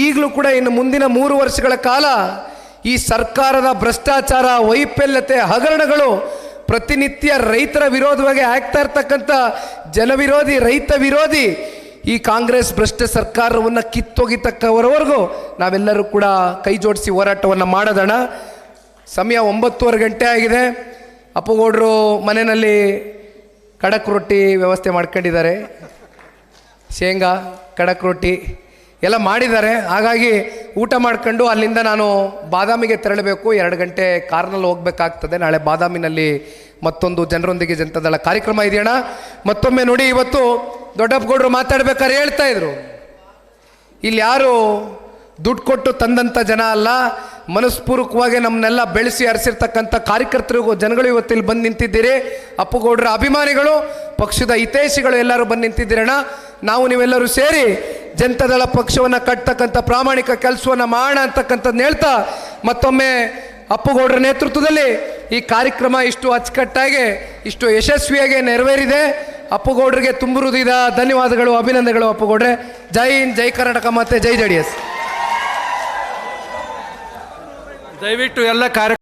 ಈಗಲೂ ಕೂಡ ಇನ್ನು ಮುಂದಿನ 3 ವರ್ಷಗಳ ಕಾಲ ಈ ಸರ್ಕಾರದ ಭ್ರಷ್ಟಾಚಾರ, ವೈಫಲ್ಯತೆ, ಹಗರಣಗಳು, ಪ್ರತಿನಿತ್ಯ ರೈತರ ವಿರೋಧವಾಗಿ ಆಗ್ತಾ ಇರ್ತಕ್ಕಂಥ ಜನವಿರೋಧಿ, ರೈತ ವಿರೋಧಿ ಈ ಕಾಂಗ್ರೆಸ್ ಭ್ರಷ್ಟ ಸರ್ಕಾರವನ್ನು ಕಿತ್ತೊಗಿತಕ್ಕವರವರೆಗೂ ನಾವೆಲ್ಲರೂ ಕೂಡ ಕೈ ಜೋಡಿಸಿ ಹೋರಾಟವನ್ನು ಮಾಡೋದಣ. ಸಮಯ 9:15 ಗಂಟೆ ಆಗಿದೆ. ಅಪ್ಪುಗೌಡರು ಮನೆಯಲ್ಲಿ ಖಡಕ್ ರೊಟ್ಟಿ ವ್ಯವಸ್ಥೆ ಮಾಡ್ಕೊಂಡಿದ್ದಾರೆ, ಶೇಂಗಾ ಖಡಕ್ ರೊಟ್ಟಿ ಎಲ್ಲ ಮಾಡಿದ್ದಾರೆ. ಹಾಗಾಗಿ ಊಟ ಮಾಡ್ಕೊಂಡು ಅಲ್ಲಿಂದ ನಾನು ಬಾದಾಮಿಗೆ ತೆರಳಬೇಕು. 2 ಗಂಟೆ ಕಾರ್ನಲ್ಲಿ ಹೋಗ್ಬೇಕಾಗ್ತದೆ. ನಾಳೆ ಬಾದಾಮಿನಲ್ಲಿ ಮತ್ತೊಂದು ಜನರೊಂದಿಗೆ ಜನತಾದಳ ಕಾರ್ಯಕ್ರಮ ಇದೆಯಣ್ಣ. ಮತ್ತೊಮ್ಮೆ ನೋಡಿ, ಇವತ್ತು ದೊಡ್ಡಪ್ಪಗೌಡರು ಮಾತಾಡ್ಬೇಕಾದ್ರೆ ಹೇಳ್ತಾ ಇದ್ರು, ಇಲ್ಲಿ ಯಾರು ದುಡ್ಡು ಕೊಟ್ಟು ತಂದಂಥ ಜನ ಅಲ್ಲ, ಮನಸ್ಪೂರ್ವಕವಾಗಿ ನಮ್ಮನ್ನೆಲ್ಲ ಬೆಳೆಸಿ ಹರಿಸಿರ್ತಕ್ಕಂಥ ಕಾರ್ಯಕರ್ತರಿಗೂ ಜನಗಳು ಇವತ್ತಿಲ್ಲಿ ಬಂದು ನಿಂತಿದ್ದೀರಿ. ಅಪ್ಪುಗೌಡರ ಅಭಿಮಾನಿಗಳು, ಪಕ್ಷದ ಹಿತೈಷಿಗಳು ಎಲ್ಲರೂ ಬಂದು ನಿಂತಿದ್ದೀರಣ್ಣ. ನಾವು ನೀವೆಲ್ಲರೂ ಸೇರಿ ಜನತಾದಳ ಪಕ್ಷವನ್ನು ಕಟ್ತಕ್ಕಂಥ ಪ್ರಾಮಾಣಿಕ ಕೆಲಸವನ್ನು ಮಾಡೋಣ ಅಂತಕ್ಕಂಥದ್ದನ್ನ ಹೇಳ್ತಾ, ಮತ್ತೊಮ್ಮೆ ಅಪ್ಪುಗೌಡರ ನೇತೃತ್ವದಲ್ಲಿ ಈ ಕಾರ್ಯಕ್ರಮ ಇಷ್ಟು ಅಚ್ಚುಕಟ್ಟಾಗಿ, ಇಷ್ಟು ಯಶಸ್ವಿಯಾಗಿ ನೆರವೇರಿದೆ. ಅಪ್ಪುಗೌಡರಿಗೆ ತುಂಬ ಹೃದಯದ ಧನ್ಯವಾದಗಳು, ಅಭಿನಂದನೆಗಳು. ಅಪ್ಪುಗೌಡ್ರೆ, ಜೈ ಹಿಂದ್, ಜೈ ಕರ್ನಾಟಕ, ಮತ್ತೆ ಜೈ JDS. ದಯವಿಟ್ಟು ಎಲ್ಲ ಕಾರ್ಯ